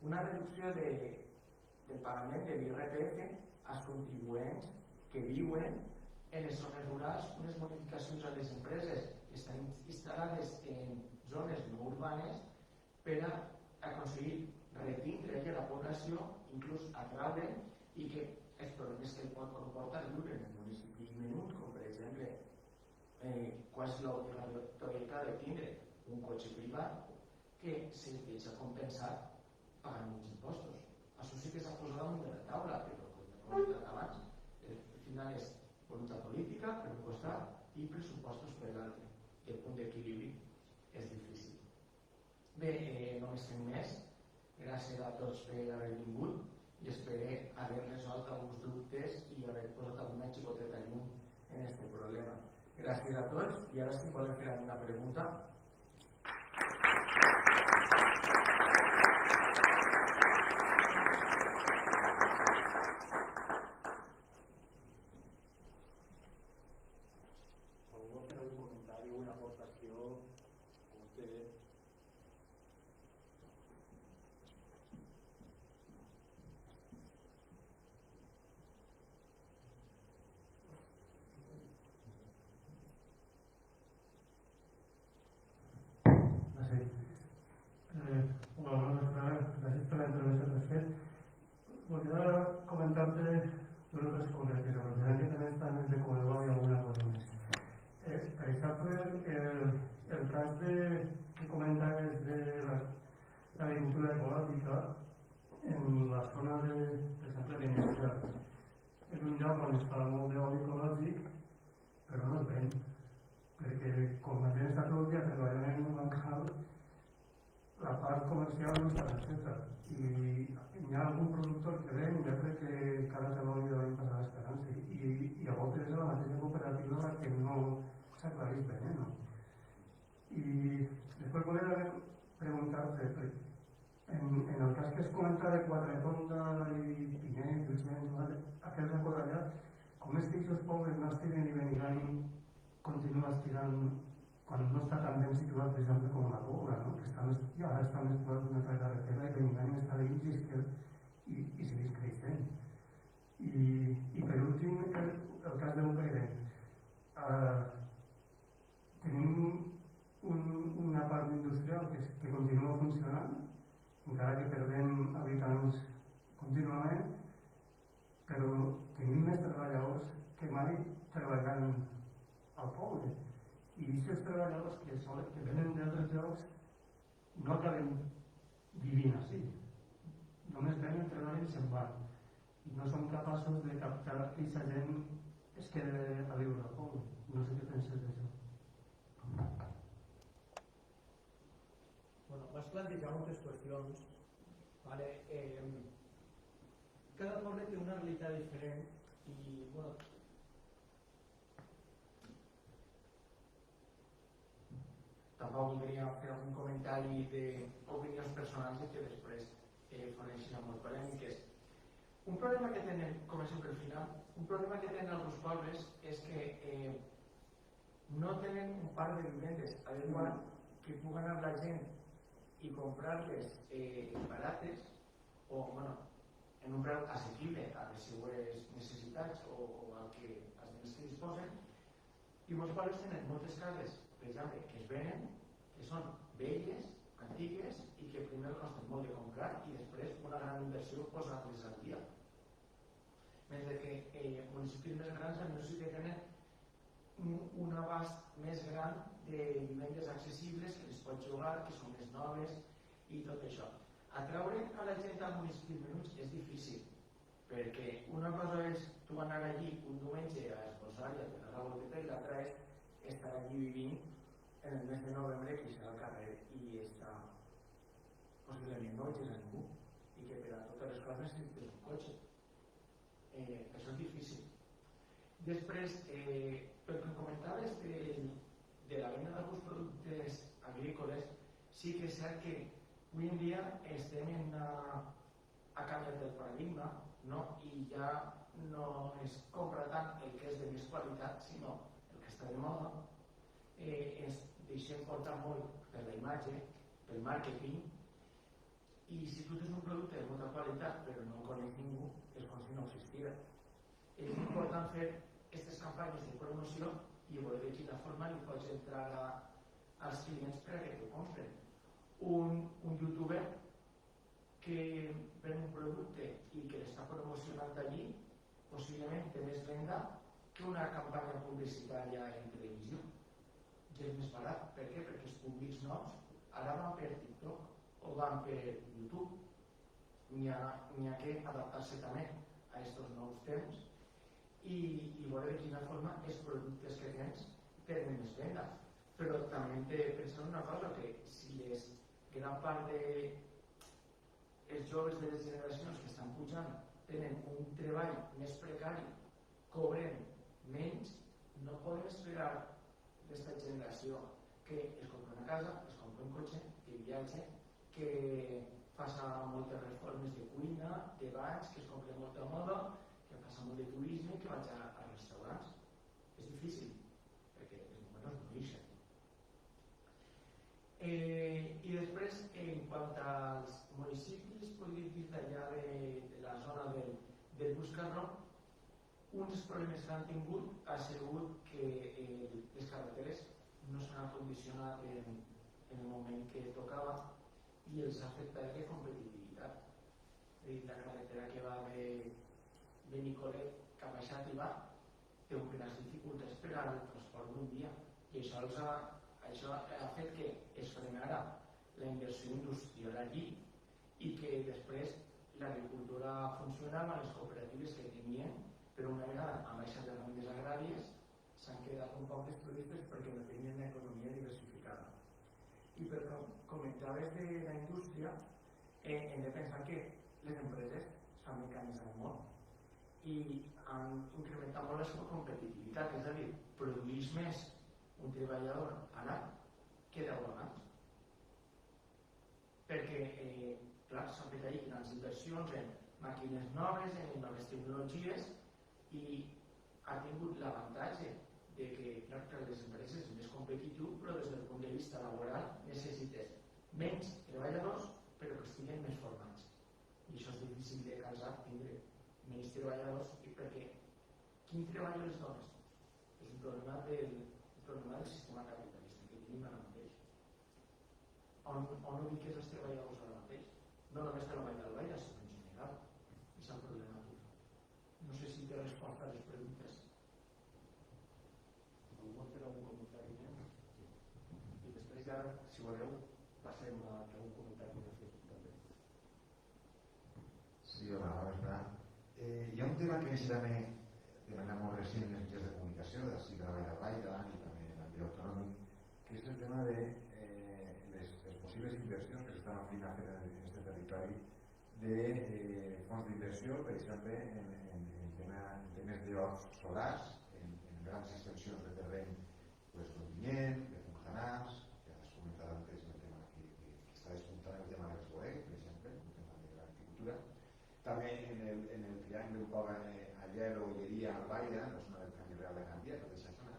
una reducció del pagament de l'IRPF als contribuents que viuen en les zones rurals, unes bonificacions a les empreses que estan instal·lades en zones no urbanes per a aconseguir retindre la població, inclús atraure, i que els problemes que pot comportar viure en municipis menuts, com per exemple quasi l'obligatorietat de tindre un cotxe privat que se deixa compensar pagant uns impostos. Això sí que s'ha posat damunt de la taula, però com he comentat abans, al final és voluntat política per un costat i pressupostos per l'altre. I el punt d'equilibri és difícil. Bé, no m'estem més. Gràcies a tots per haver vingut i espero haver resolt alguns dubtes i haver posat alguna xicoteta llum en aquest problema. Gràcies a tots i ara si voleu fer alguna pregunta. Algú fer un comentari o una aportació? Vostè... part comercial no està ben feta i hi ha algun productor que ven i jo crec que cada teló li devem passar l'esperança i a voltes és la mateixa cooperativa la que no s'aclareix bé, no? I després volia preguntar-te en el cas que es comenta de Quatretonda i Pinet, aquells acorrallats, com és que aquests pobles no estiren i Benigànim continua estirant quan no està tan ben situat, per exemple, com la Pobla, no? Que ara està més situat en una altra carretera i Benigànim està dins i segueix creixent. I per últim, el cas del Pere. Tenim una part industrial que continua funcionant, encara que perdem habitants contínuament, però tenim més treballadors que mai treballant al poble. I aquests treballadors que venen d'altres llocs no acaben vivint així. Només venen, treballen i se'n van. I no som capaços de captar aquesta gent que es queda a viure al poble. No sé què penses d'això. Vas plantejar moltes qüestions. Vale. Cada poble té una realitat diferent i tampoc voldria fer algun comentari d'opinions personals i que després foreixin molt polèmiques. Un problema que tenen, comencem pel final, un problema que tenen alguns pobles és que no tenen un parc de vivendes adequat que pugui anar la gent i comprar-les barates o en un preu assequible a les seues necessitats o al que els diners que disposen. I molts pobles tenen moltes cases, per exemple, que es venen, que són velles, antigues i que primer costen molt de comprar i després una gran inversió posar-les al dia. Mentre que municipis més grans sí que tenen un abast més gran de vivendes accessibles que les pots jugar, que són més noves i tot això. Atraure a la gent al municipi menuts és difícil, perquè una cosa és tu anar allí un diumenge a esmorzar i a pegar la boleta i l'altra és estar allí vivint en el mes de novembre que serà al carrer i està possiblement no veig a ningú i que per a totes les coses necessites un cotxe. Això és difícil. Després, pel que comentaves de la venda d'alguns productes agrícoles, sí que és cert que avui en dia estem a canviar del paradigma, no? I ja no es compra tant el que és de més qualitat, sinó el que està de moda. Ens deixem portar molt per la imatge, pel màrqueting, i si tu tens un producte de molta qualitat però no el coneix ningú, és com si no existira. És important fer aquestes campanyes de promoció i veure de quina forma li pots entrar als clients per a que t'ho compren. Un youtuber que ven un producte i que l'està promocionant allí possiblement té més venda que una campanya publicitària en televisió. I és més barat. Per què? Perquè els públics nous ara van per TikTok o van per YouTube. N'hi ha que adaptar-se també a aquests nous temps i veure de quina forma els productes que tens tenen més venda. Però també hem de pensar una cosa, que si gran part dels joves de les generacions que estan pujant tenen un treball més precari, cobren menys, no podem esperar d'esta generació que es compra una casa, es compra un cotxe, que viatge, que faça moltes reformes de cuina, de banys, que es compra molta moda, que faça molt de turisme, que vaig a restaurants. És difícil, perquè els números no ixen. I després, en quant als municipis polítics d'allà de la zona del Buscarró, un dels problemes que han tingut ha sigut que les carreteres no s'han acondicionat en el moment que tocava i els ha afectat de competitivitat. La carretera que va de Benicolet cap a Xàtiva té unes dificultats per al transport d'un dia i això ha fet que es frenara la inversió industrial allí i que després l'agricultura funcionava, les cooperatives que tenien, però una vegada amb aquestes herramientes agràries s'han quedat un poc destruïdes perquè no tenien una economia diversificada. I per comentaves de la indústria, hem de pensar que les empreses s'han mecanitzat molt i han incrementat molt la seva competitivitat, és a dir, produeix més un treballador a l'any que 10 abans. Perquè, clar, s'han fet ahir grans inversions en màquines noves, en noves tecnologies i ha tingut l'avantatge de que, clar, que les empreses és més competitiu, però des del punt de vista laboral necessites menys treballadors però que estiguen més formats. I això és difícil de casar, tindre menys treballadors, perquè quin treball les dones? És un problema del sistema capitalista que tenim ara mateix. On ubiques els treballadors ara mateix? No només de la Vall d'Albaida, sinó en general. És el problemàtic. No sé si té resposta a les preguntes. Algú vol fer algun comentari més? I després ja, si voleu, passem a algun comentari de Facebook també. Sí, hola, bona. Hi ha un tema que es llama de manera molt recent en els mitjans de comunicació, d'ací de la Vall d'Albaida i també en l'àmbit autonòmic, que és el tema de les possibles inversions que s'estan oferint a fer en aquest territori de fons d'inversió, per exemple, en temes d'horts solars, en grans extensions de terreny d'Onyent, de Fontanars, que has comentat antes el tema que està despuntant el tema dels bodegues, per exemple, un tema de l'agricultura. També en el triangle un poc a Llero, Olleria, Albaida, la zona del Camí Real de Gandia, tota aquesta zona.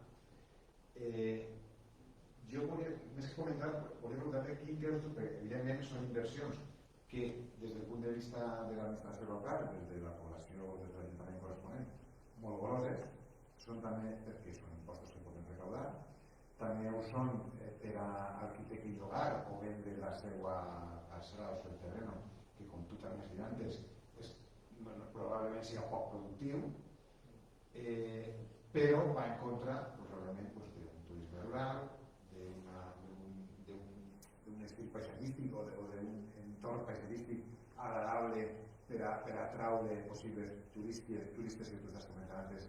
Jo volia, més que comentar, volia preguntar-te quin creus tu, perquè evidentment són inversions que des del punt de vista de l'administració local, des de la població, des de l'Ajuntament corresponent, molt goloses, són també perquè són impostos que poden recaudar, també ho són per a arquitecte i llogar o vendre la seva parcel·la o el seu terreno, que com tu també has dit antes, bueno, probablement sigui poc productiu, però va en contra probablement d'un turisme rural, d'un estil paisatgístic o d'un entorn paisatgístic agradable per a atraure possibles turistes que tu estàs comentant antes,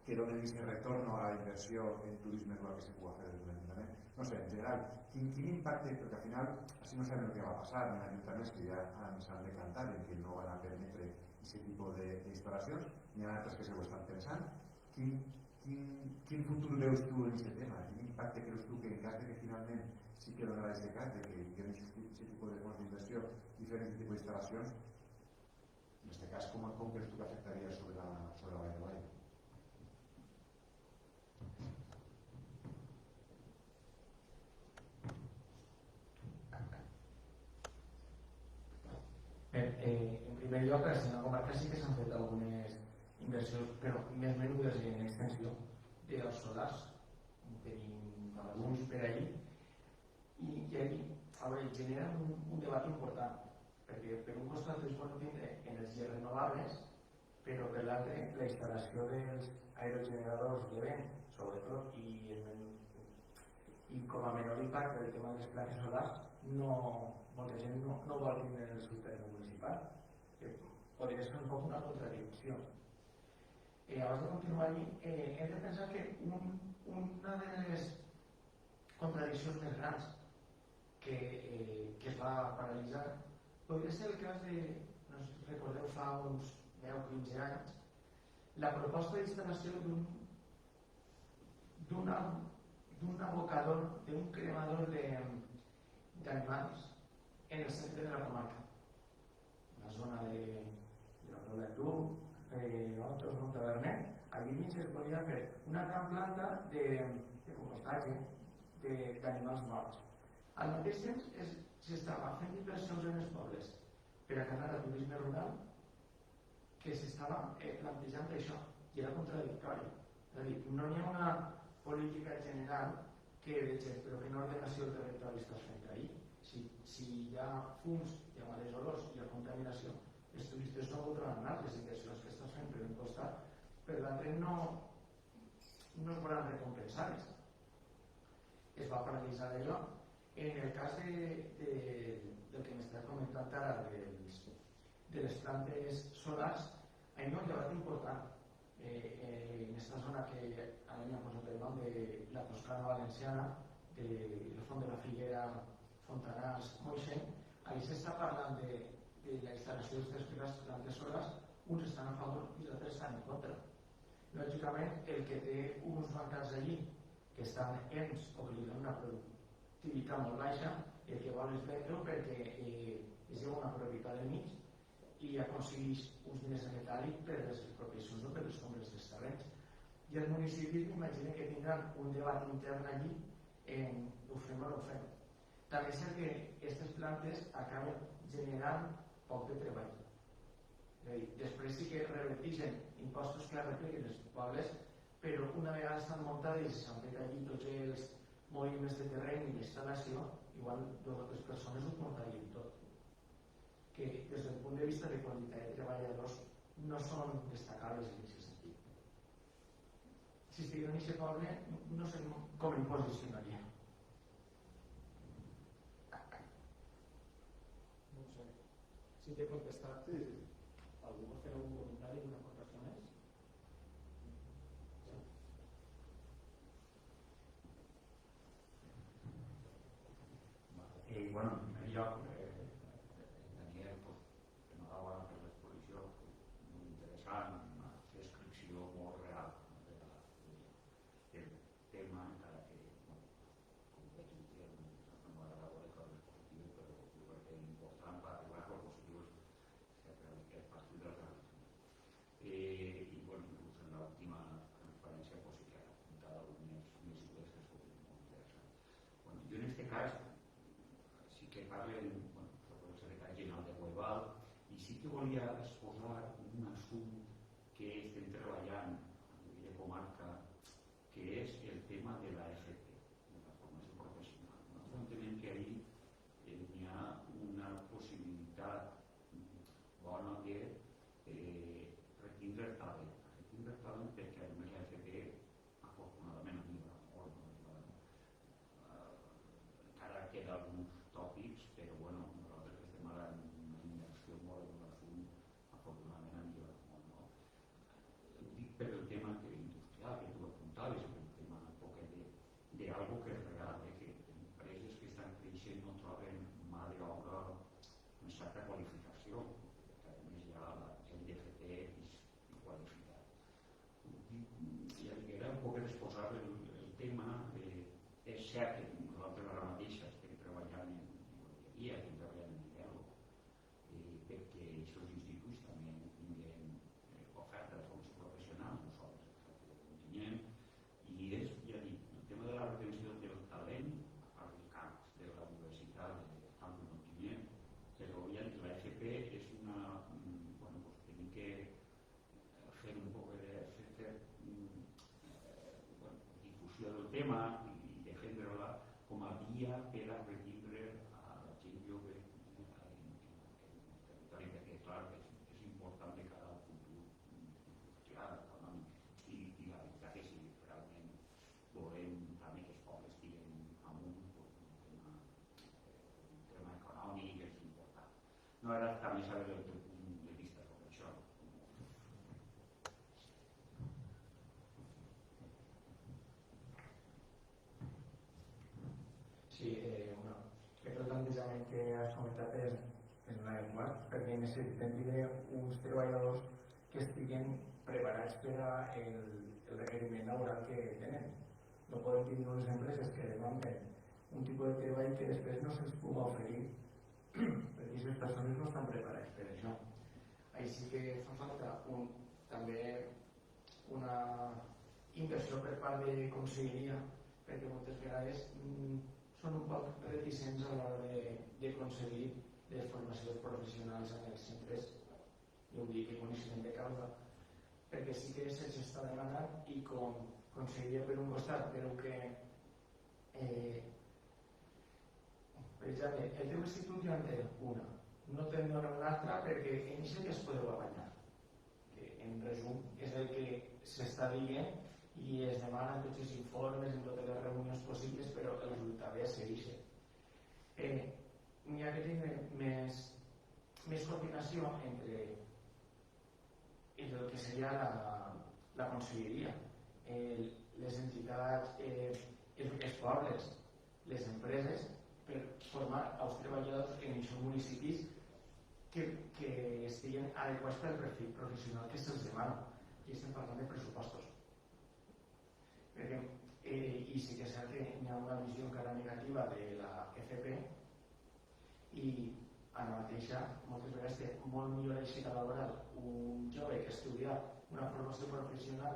que donen aquest retorn a la inversió en turisme rural que se pugui fer des de l'Ajuntament. No sé, en general, quin impacte, perquè al final així no sabem el que va passar en ajuntaments que ja s'han decantat en que no van a permetre aquest tipus d'instal·lacions, n'hi ha altres que se ho estan pensant. Quin futur veus tu en aquest tema? Quin impacte creus tu que en cas que finalment sí que donarà aquest cas de que hi ha aquest tipus de fons d'inversió i fer aquest tipus d'instal·lacions? En aquest cas, com creus tu que afectaria sobre la Vall d'Albaida? En primer lloc, a la comarca sí que s'han fet algunes inversions, però més menudes i en extensió, d'horts solars. Tenim alguns per ahir i genera un debat important, perquè per un costat es pot tindre energies renovables, però per l'altre la instal·lació dels aerogeneradors de vent, sobretot, i com a menor impacte del tema de les plaques solars, molta gent no vol tindre en el seu terreny municipal, que podria ser un poc una contradicció. Abans de continuar allí, hem de pensar que una de les contradiccions més grans que es va paralitzar podria ser el cas de, no sé si recordeu, fa uns 10 o 15 anys, la proposta d'instal·lació d'un abocador, d'un cremador d'animals en el centre de la comarca, la zona de la Pobla de Tuc, Hortos, Montavernet. Allí mig es volia fer una gran planta de compostatge d'animals morts. Al mateix temps s'estava fent inversions en els pobles per a carregar el turisme rural, que s'estava plantejant això i era contradictori. És a dir, no hi ha una política general que però quina ordenació del territori estàs fent ahir. Si hi ha fums, hi ha males olors, hi ha contaminació, els turistes no voldran anar, les inversions que estàs fent per un costat, per l'altre no es volen recompensar-les. Es va paralitzar allò. En el cas del que m'estàs comentant ara, de les plantes solars, hi ha un debat important. En aquesta zona que ara m'ha posat el nom de la Toscana Valenciana, del Font de la Figuera, Fontanars, Moixent, ahí s'està parlant de la instal·lació d'aquestes plantes solars, uns estan a favor i els altres estan en contra. Lògicament, el que té uns bancats allí que estan ens o que li donen una productivitat molt baixa, el que vol és vendre-ho perquè es lleva una propietat del mig i aconsegueix uns diners en metàl·lic per les expropiacions o per les compres dels terrenys. I els municipis m'imagino que tindran un debat intern allí en ho fem o no ho fem. També és cert que aquestes plantes acaben generant poc de treball. És a dir, després sí que reverteixen impostos que repliquen els pobles, però una vegada estan muntades i s'han fet allí tots els moviments de terreny i l'instal·lació, igual 2 o 3 persones ho portarien tot. Que des del punt de vista de quantitat de treballadors no són destacables en aquest sentit. Si estigués en aquest poble, no sé com em posicionaria. No sé. Si t'he contestat, algú vol fer algun comentari, alguna aportació més? Bueno, en primer lloc, Daniel, que no dava per l'exposició, molt interessant, una descripció molt real del tema, encara que, com veig un dia, no m'agrada veure coses positives, però jo crec que és important per arribar a coses positives sempre és partir de la realitat. I, bueno, inclús en l'última conferència sí que ha apuntat algunes mesures que són molt interessants. Bueno, jo en aquest cas, que parlen, bueno, soc el secretari general de Guaibal, i sí que volia exposar un assumpte que estem treballant a nivell de comarca, que és el tema de la FP, de la formació professional. Nosaltres entenem que ahir hi ha una possibilitat bona de retindre talent. Retindre talent perquè a més la FP, afortunadament, arriba molt, encara queda alguns tòpics, però bueno, nosaltres que estem ara en una inversió molt en l'assumpte, afortunadament han millorat molt, no? Ho dic per el tema industrial que tu apuntaves, el tema un poc d'algo que és real, que empreses que estan creixent no troben mà d'obra amb certa qualificació, perquè a més ja la gent d'FP és qualificat. I era un poc exposar el tema, és cert que nosaltres ara mateix estem treballant en guia, estem treballant en diàleg, perquè aquests instituts també tinguin oferta de formació professional, nosaltres el continent, i és, ja dic, el tema de la retenció del talent als camps de la universitat de camp de continent, però ja dic, la FP és una, bueno, pues tenim que fer un poc de difusió del tema i defendre-la com a via per a retindre a la gent jove en el territori, perquè clar, és important de cara al futur industrial, econòmic i la veritat que si realment volem també que els pobles estiguen amunt, un tema econòmic és important. No era també saber el teu punt de vista sobre això. Sí, bueno, crec que el plantejament que has comentat és un adequat, perquè necessitem tindre uns treballadors que estiguen preparats per al requeriment laboral que tenen. No podem tindre unes empreses que demanden un tipus de treball que després no se'ls pugui oferir, perquè aquestes persones no estan preparades per això. Així que fa falta també una inversió per part de conselleria, perquè moltes vegades són un poc reticents a l'hora d'aconseguir les formacions professionals en els centres, i ho dic, coneixement de causa, perquè sí que se'ls està demanant i com conselleria per un costat, però que per exemple, el teu institut ja en té una, no te'n dona una altra perquè en això ja es podeu abanyar, que en resum és el que s'està dient i es demanen tots els informes en totes les reunions possibles, però el resultat ja segueix. N'hi ha que tenir més coordinació entre el que seria la conselleria, les entitats, els pobles, les empreses per formar els treballadors en aquests municipis que estiguin adequats pel perfil professional que se'ls demana. I estem parlant de pressupostos. Perquè, i sí que és cert que hi ha una visió encara negativa de la FP i ara mateixa moltes vegades té molt millor èxit laboral un jove que estudia una formació professional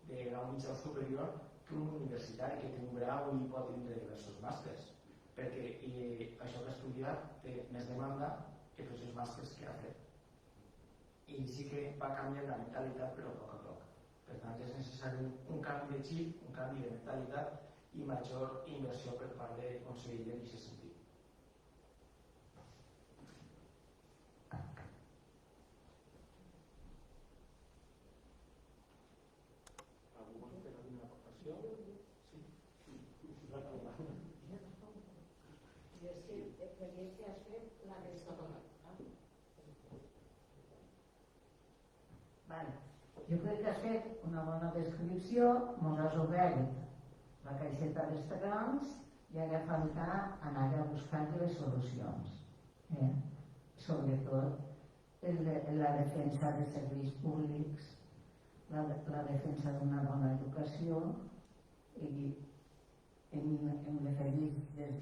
de grau mitjà o superior que un universitari que té un grau i pot tindre diversos màsters, perquè això que ha estudiat té més demanda que tots els màsters que ha fet. I sí que va canviar la mentalitat, però a poc a poc. Per tant, és necessari un canvi de xip, un canvi de mentalitat i major inversió per part de Consell en aquest sentit. Jo crec que has fet una bona descripció, mos has obert la caixeta d'estagrams i ara falta anar a buscar les solucions. Sobretot la defensa de serveis públics, la defensa d'una bona educació i hem de fer des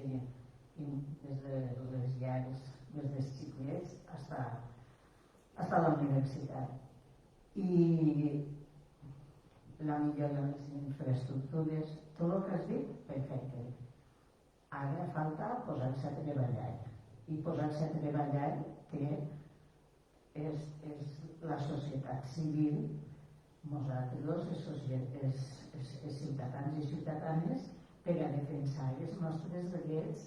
de les llars, des dels xiquets fins a la universitat. I la millora de les infraestructures, tot el que has dit, perfecte. Ara falta posar-se a treballar. I posar-se a treballar que és la societat civil, nosaltres, els ciutadans i ciutadanes, per a defensar els nostres drets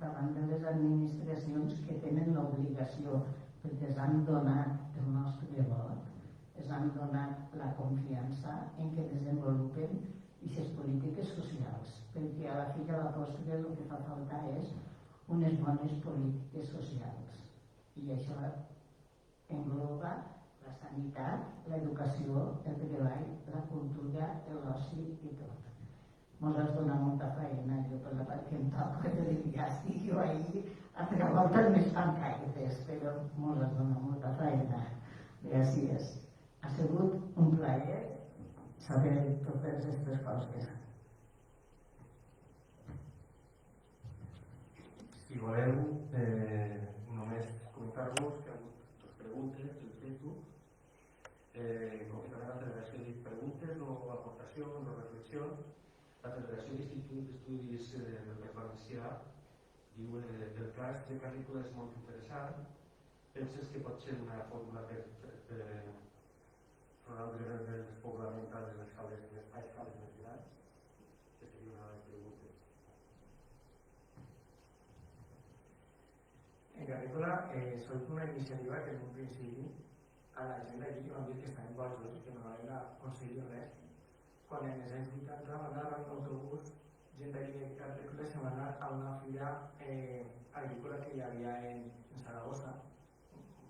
davant de les administracions que tenen l'obligació, perquè ens han donat el nostre vot, ens han donat la confiança en què desenvolupen aquestes polítiques socials, perquè a la fi de la postre el que fa falta és unes bones polítiques socials. I això engloba la sanitat, l'educació, el treball, la cultura, l'oci i tot. Mos has donat molta feina, jo per la part que em toca, ja estic jo ahir a treballar més pancartes, però mos has donat molta feina. Gràcies. Ha sigut un plaer saber totes aquestes coses. Si voleu, només comentar-vos que hi ha hagut dues preguntes del Facebook. Com que també la Federació de Preguntes o aportacions o reflexions, la Federació d'Institut d'Estudis del País Valencià diu el cas de Carrícola és molt interessant. Penses que pot ser una fórmula per resoldre el despoblament a les escales més grans? Que seria una de les preguntes. En Carrícola és una iniciativa que en un principi a la gent d'allí van dir que estaven bojos i que no van aconseguir res. Quan en els anys 80 van anar en autobús, gent d'allí de Carrícola se va anar a una fira agrícola que hi havia en Saragossa,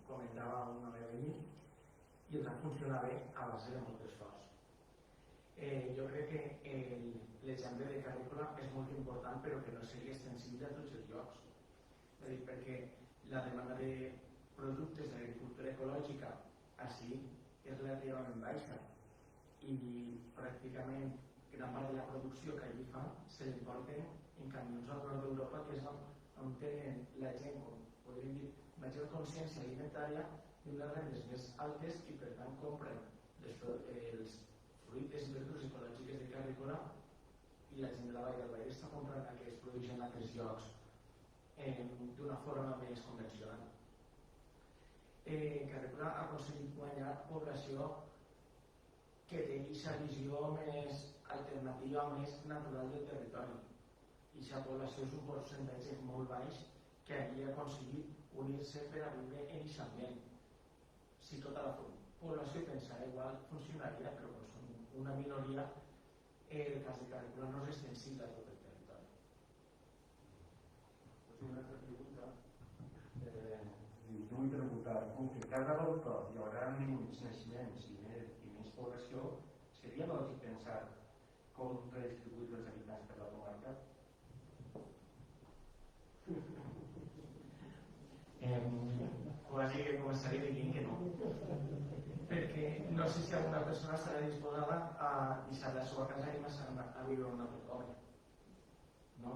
comentava un home d'allí, i els va funcionar bé a base de molt esforç. Jo crec que l'exemple de Carrícola és molt important, però que no seria extensible a tots els llocs. És a dir, perquè la demanda de productes d'agricultura ecològica així és relativament baixa i pràcticament gran part de la producció que allí fan se l'importen en camions al nord d'Europa, que és on tenen la gent, com podríem dir, major consciència alimentària i unes rendes més altes i per tant compren els fruites i verdures ecològiques de Carrícola i la gent de la Vall del Vallès està comprant el que es produeix en altres llocs d'una forma més convencional. Carrícola ha aconseguit guanyar població que té aquesta visió més alternativa, més natural del territori. I aquesta població és un percentatge molt baix que havia aconseguit unir-se per a viure en aquest ambient. Si tota la població pensara igual, funcionaria, però com són una minoria, el cas de Carrícola no és extensible a tot el territori. Una altra pregunta. Jo vull preguntar, com que cada volta hi haurà menys naixements i menys població, seria lògic pensar com redistribuir els habitants per la comarca? sigui que començaré dient que no. Perquè no sé si alguna persona estarà disposada a deixar la seva casa i marxar a viure una obra. No?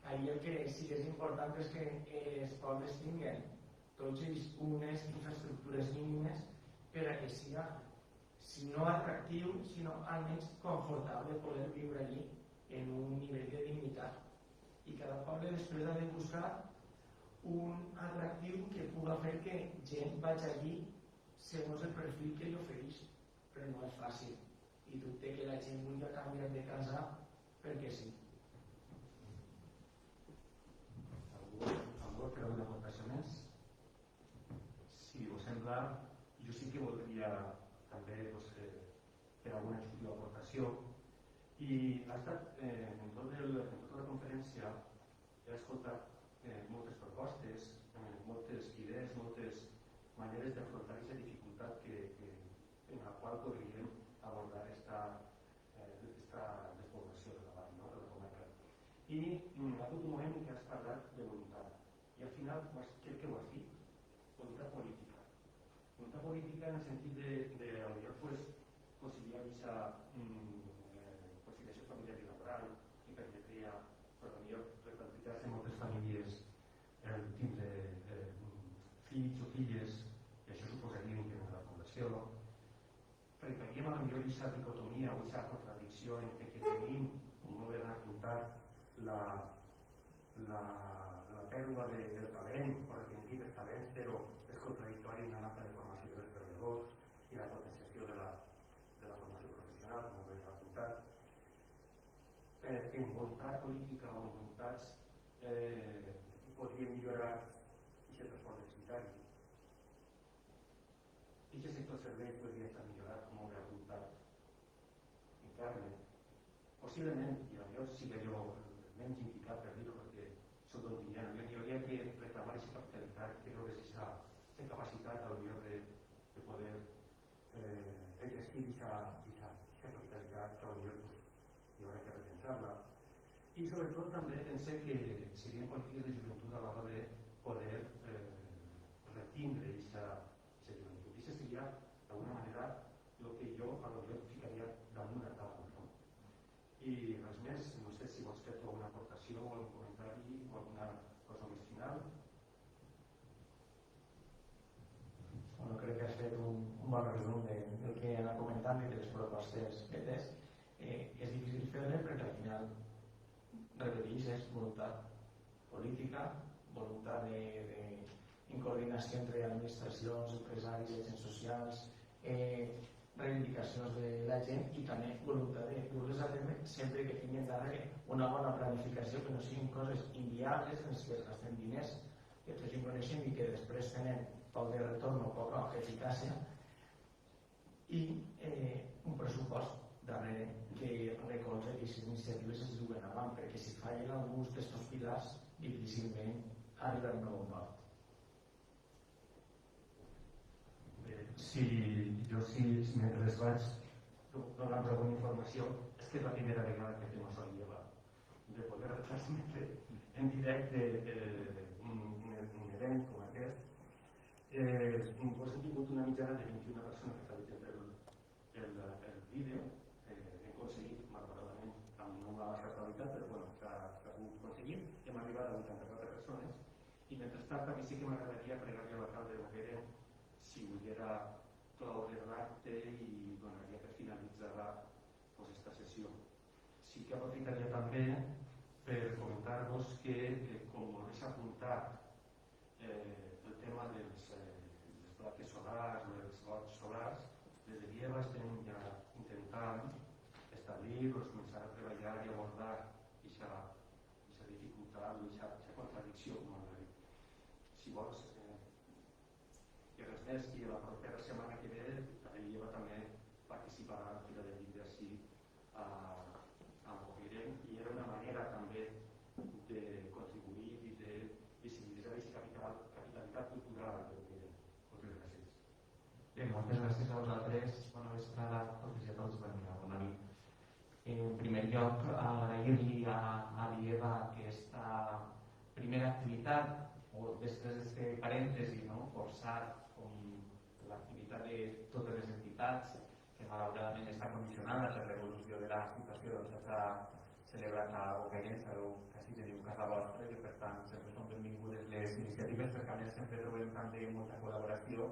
Ahir el que sí que és important és que els pobles tinguin tots ells unes infraestructures mínimes per a que sigui, si no atractiu, sinó almenys confortable poder viure allí en un nivell de dignitat. I cada poble després ha de buscar un atractiu que pugui fer que gent vagi allí segons el perfil que li ofereix, però no és fàcil. I dubte que la gent vulgui canviar de casa perquè sí. Algú per una aportació més? Si us sembla, jo sí que voldria també fer alguna aportació. I ha estat, en tota la conferència, he escoltat moltes propostes, moltes idees, moltes maneres d'afrontar aquesta dificultat en la qual podríem abordar aquesta despoblació de la vall, no? De la comarca. I ha hagut un moment en què has parlat de voluntat. I al final, crec que ho has dit, voluntat política. Voluntat política en el sentit de potser conciliar aquesta conciliació familiar i laboral i permetria replantejar-se moltes famílies tindre fills o filles, i això suposaria un increment de la població. Perquè veiem a la millor aquesta dicotomia o aquesta contradicció entre que tenim, com no ben apuntat, la pèrdua del talent, o retenir els talents, però és contradictori amb la manca de formació dels treballadors i la potenciació de la formació professional, com ben apuntat. En voluntat política o en voluntats podria millorar aquest transport deficitari. I aquest sector de serveis podria estar millorat, com ho he apuntat internet. Possiblement, i potser sí que jo menys indicat per dir-ho perquè soc d'Ontinyana, jo hauria que reclamar aquesta capitalitat, que no és aquesta capacitat de poder exercir aquesta capitalitat, que potser hi haurà que repensar-la. I sobretot també pensé que serien polítiques de joventut a l'hora de poder retindre aquesta joventut. I això seria, d'alguna manera, el que jo potser ficaria damunt la taula. I res més, no sé si vols fer alguna aportació o algun comentari o alguna cosa més final. Bueno, crec que has fet un bon resum del que he anat comentant i de les propostes fetes. És difícil fer-ne perquè al final, repeteix, és voluntat política, voluntat en coordinació entre administracions, empresaris, agents socials, reivindicacions de la gent i també voluntat de dur-les a terme sempre que tinguin darrere una bona planificació, que no siguin coses inviables en les que es gasten diners que tots hi coneixem i que després tenen poc de retorn o poca eficàcia i un pressupost darrere que recolza que aquestes iniciatives es duguen avant, perquè si fallen alguns d'aquests pilars difícilment arribarem a un port. Si mentre les vaig donant alguna informació, és que és la primera vegada que fem això de poder transmetre en directe un event com aquest. Vos hem tingut una mitjana de 21 persones que han fet el vídeo, hem aconseguit, malauradament, amb una baixa qualitat, però bueno, s'ha pogut aconseguir, hem arribat a 84 persones, i mentrestant també sí que m'agradaria pregar-li a l'alcalde de Boquera si volguera cloure l'acte i donaria per finalitzar aquesta sessió. Sí que aprofitaria també per comentar-vos que, com us he apuntat, el tema dels plaques solars o dels gots solars, des de Vieva estem ja intentant establir, començar a treballar i abordar aquesta dificultat, aquesta contradicció, com a dir. Si vols, i res més, i la propera setmana que ve Vieva també participarà a la Fira del Llibre així a Boquera, i era una manera també de contribuir i de visibilitzar aquesta capitalitat cultural de Boquera. Moltes gràcies. Bé, moltes gràcies a vosaltres. Bona vesprada a tots i a tots. Bona nit. En primer lloc, agrair-li a l'IEVA aquesta primera activitat, o després d'aquest parèntesi, no? Forçat com l'activitat de totes les entitats, que malauradament està condicionada per l'evolució de la situació, doncs s'ha celebrat a Bocairent, sabeu que així teniu casa vostra, i per tant sempre són benvingudes les iniciatives, perquè a més sempre trobem també molta col·laboració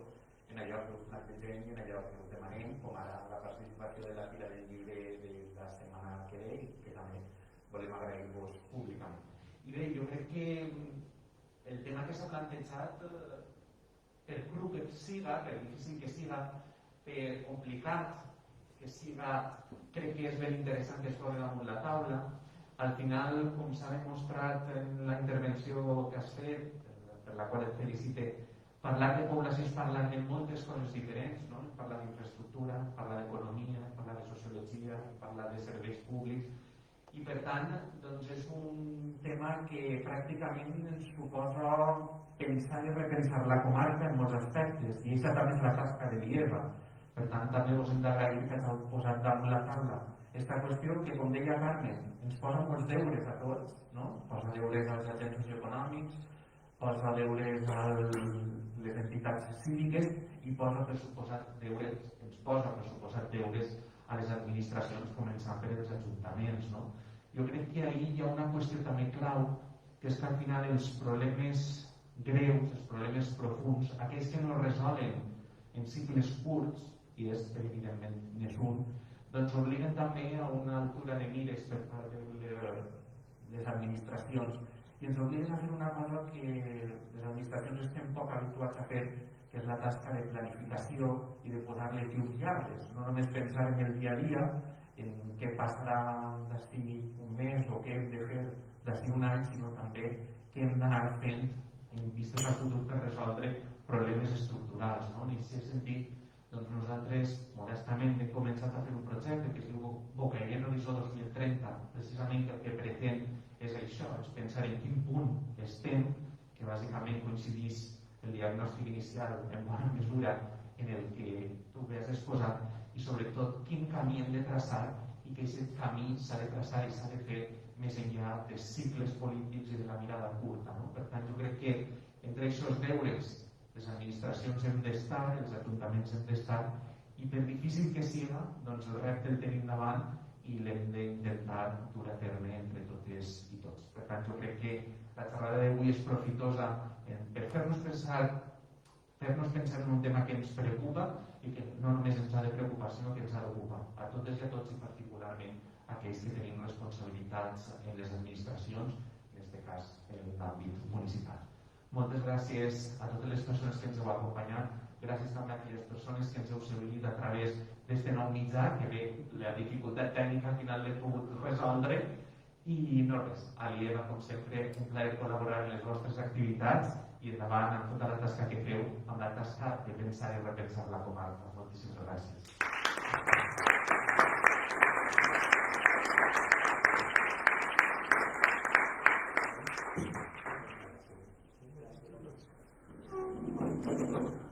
en allò que us plantegem i en allò que us demanem, com ara la participació de la Fira del Llibre de la setmana que ve, que també volem agrair-vos públicament. I bé, jo crec que el tema que s'ha plantejat, per cru que siga, per difícil que siga, per complicat que siga, crec que és ben interessant que es posi damunt la taula. Al final, com s'ha demostrat en la intervenció que has fet, per la qual et felicite, parlar de població és parlar de moltes coses diferents, no? Parlar d'infraestructura, parlar d'economia, parlar de sociologia, parlar de serveis públics, i per tant doncs és un tema que pràcticament ens suposa pensar i repensar la comarca en molts aspectes, i aquesta també és la tasca de l'IEVA. Per tant, també us hem d'agrair que ens heu posat damunt la taula aquesta qüestió que, com deia Carmen, ens posa molts deures a tots, no? Posa deures als agents socioeconòmics, posa deures a les entitats cíviques i posa pressuposat deures, ens posa pressuposat deures a les administracions, començant per els ajuntaments, no? Jo crec que ahir hi ha una qüestió també clau, que és que al final els problemes greus, els problemes profunds, aquells que no es resolen en cicles curts, i és evidentment n'és un, doncs obliguen també a una altura de mires per part de les administracions, i ens obliguen a fer una cosa que les administracions estem poc habituats a fer, que és la tasca de planificació i de posar-li llums llargues. No només pensar en el dia a dia, en què passarà d'ací un mes o què hem de fer d'ací un any, sinó també què hem d'anar fent en vistes al futur per resoldre problemes estructurals, no? En aquest sentit, doncs nosaltres modestament hem començat a fer un projecte que es diu Bocairent Horitzó 2030, precisament que el que pretén és això, és pensar en quin punt estem, que bàsicament coincidís el diagnòstic inicial en bona mesura en el que tu has exposat, i sobretot quin camí hem de traçar, i que aquest camí s'ha de traçar i s'ha de fer més enllà dels cicles polítics i de la mirada curta, no? Per tant, jo crec que entre aquests deures les administracions hem d'estar, els ajuntaments hem d'estar, i per difícil que siga, doncs el repte el tenim davant i l'hem d'intentar dur a terme entre totes i tots. Per tant, jo crec que la xerrada d'avui és profitosa per fer-nos pensar en un tema que ens preocupa i que no només ens ha de preocupar, sinó que ens ha d'ocupar a totes i a tots, i particularment aquells que tenim responsabilitats en les administracions, en aquest cas en l'àmbit municipal. Moltes gràcies a totes les persones que ens heu acompanyat, gràcies també a aquelles persones que ens heu seguit a través d'aquest nou mitjà, que bé, la dificultat tècnica al final l'he pogut resoldre, i no res, a l'IEVA, com sempre, un plaer col·laborar en les vostres activitats i endavant amb tota la tasca que feu, amb la tasca de pensar i repensar la comarca. Moltíssimes gràcies. Thank you.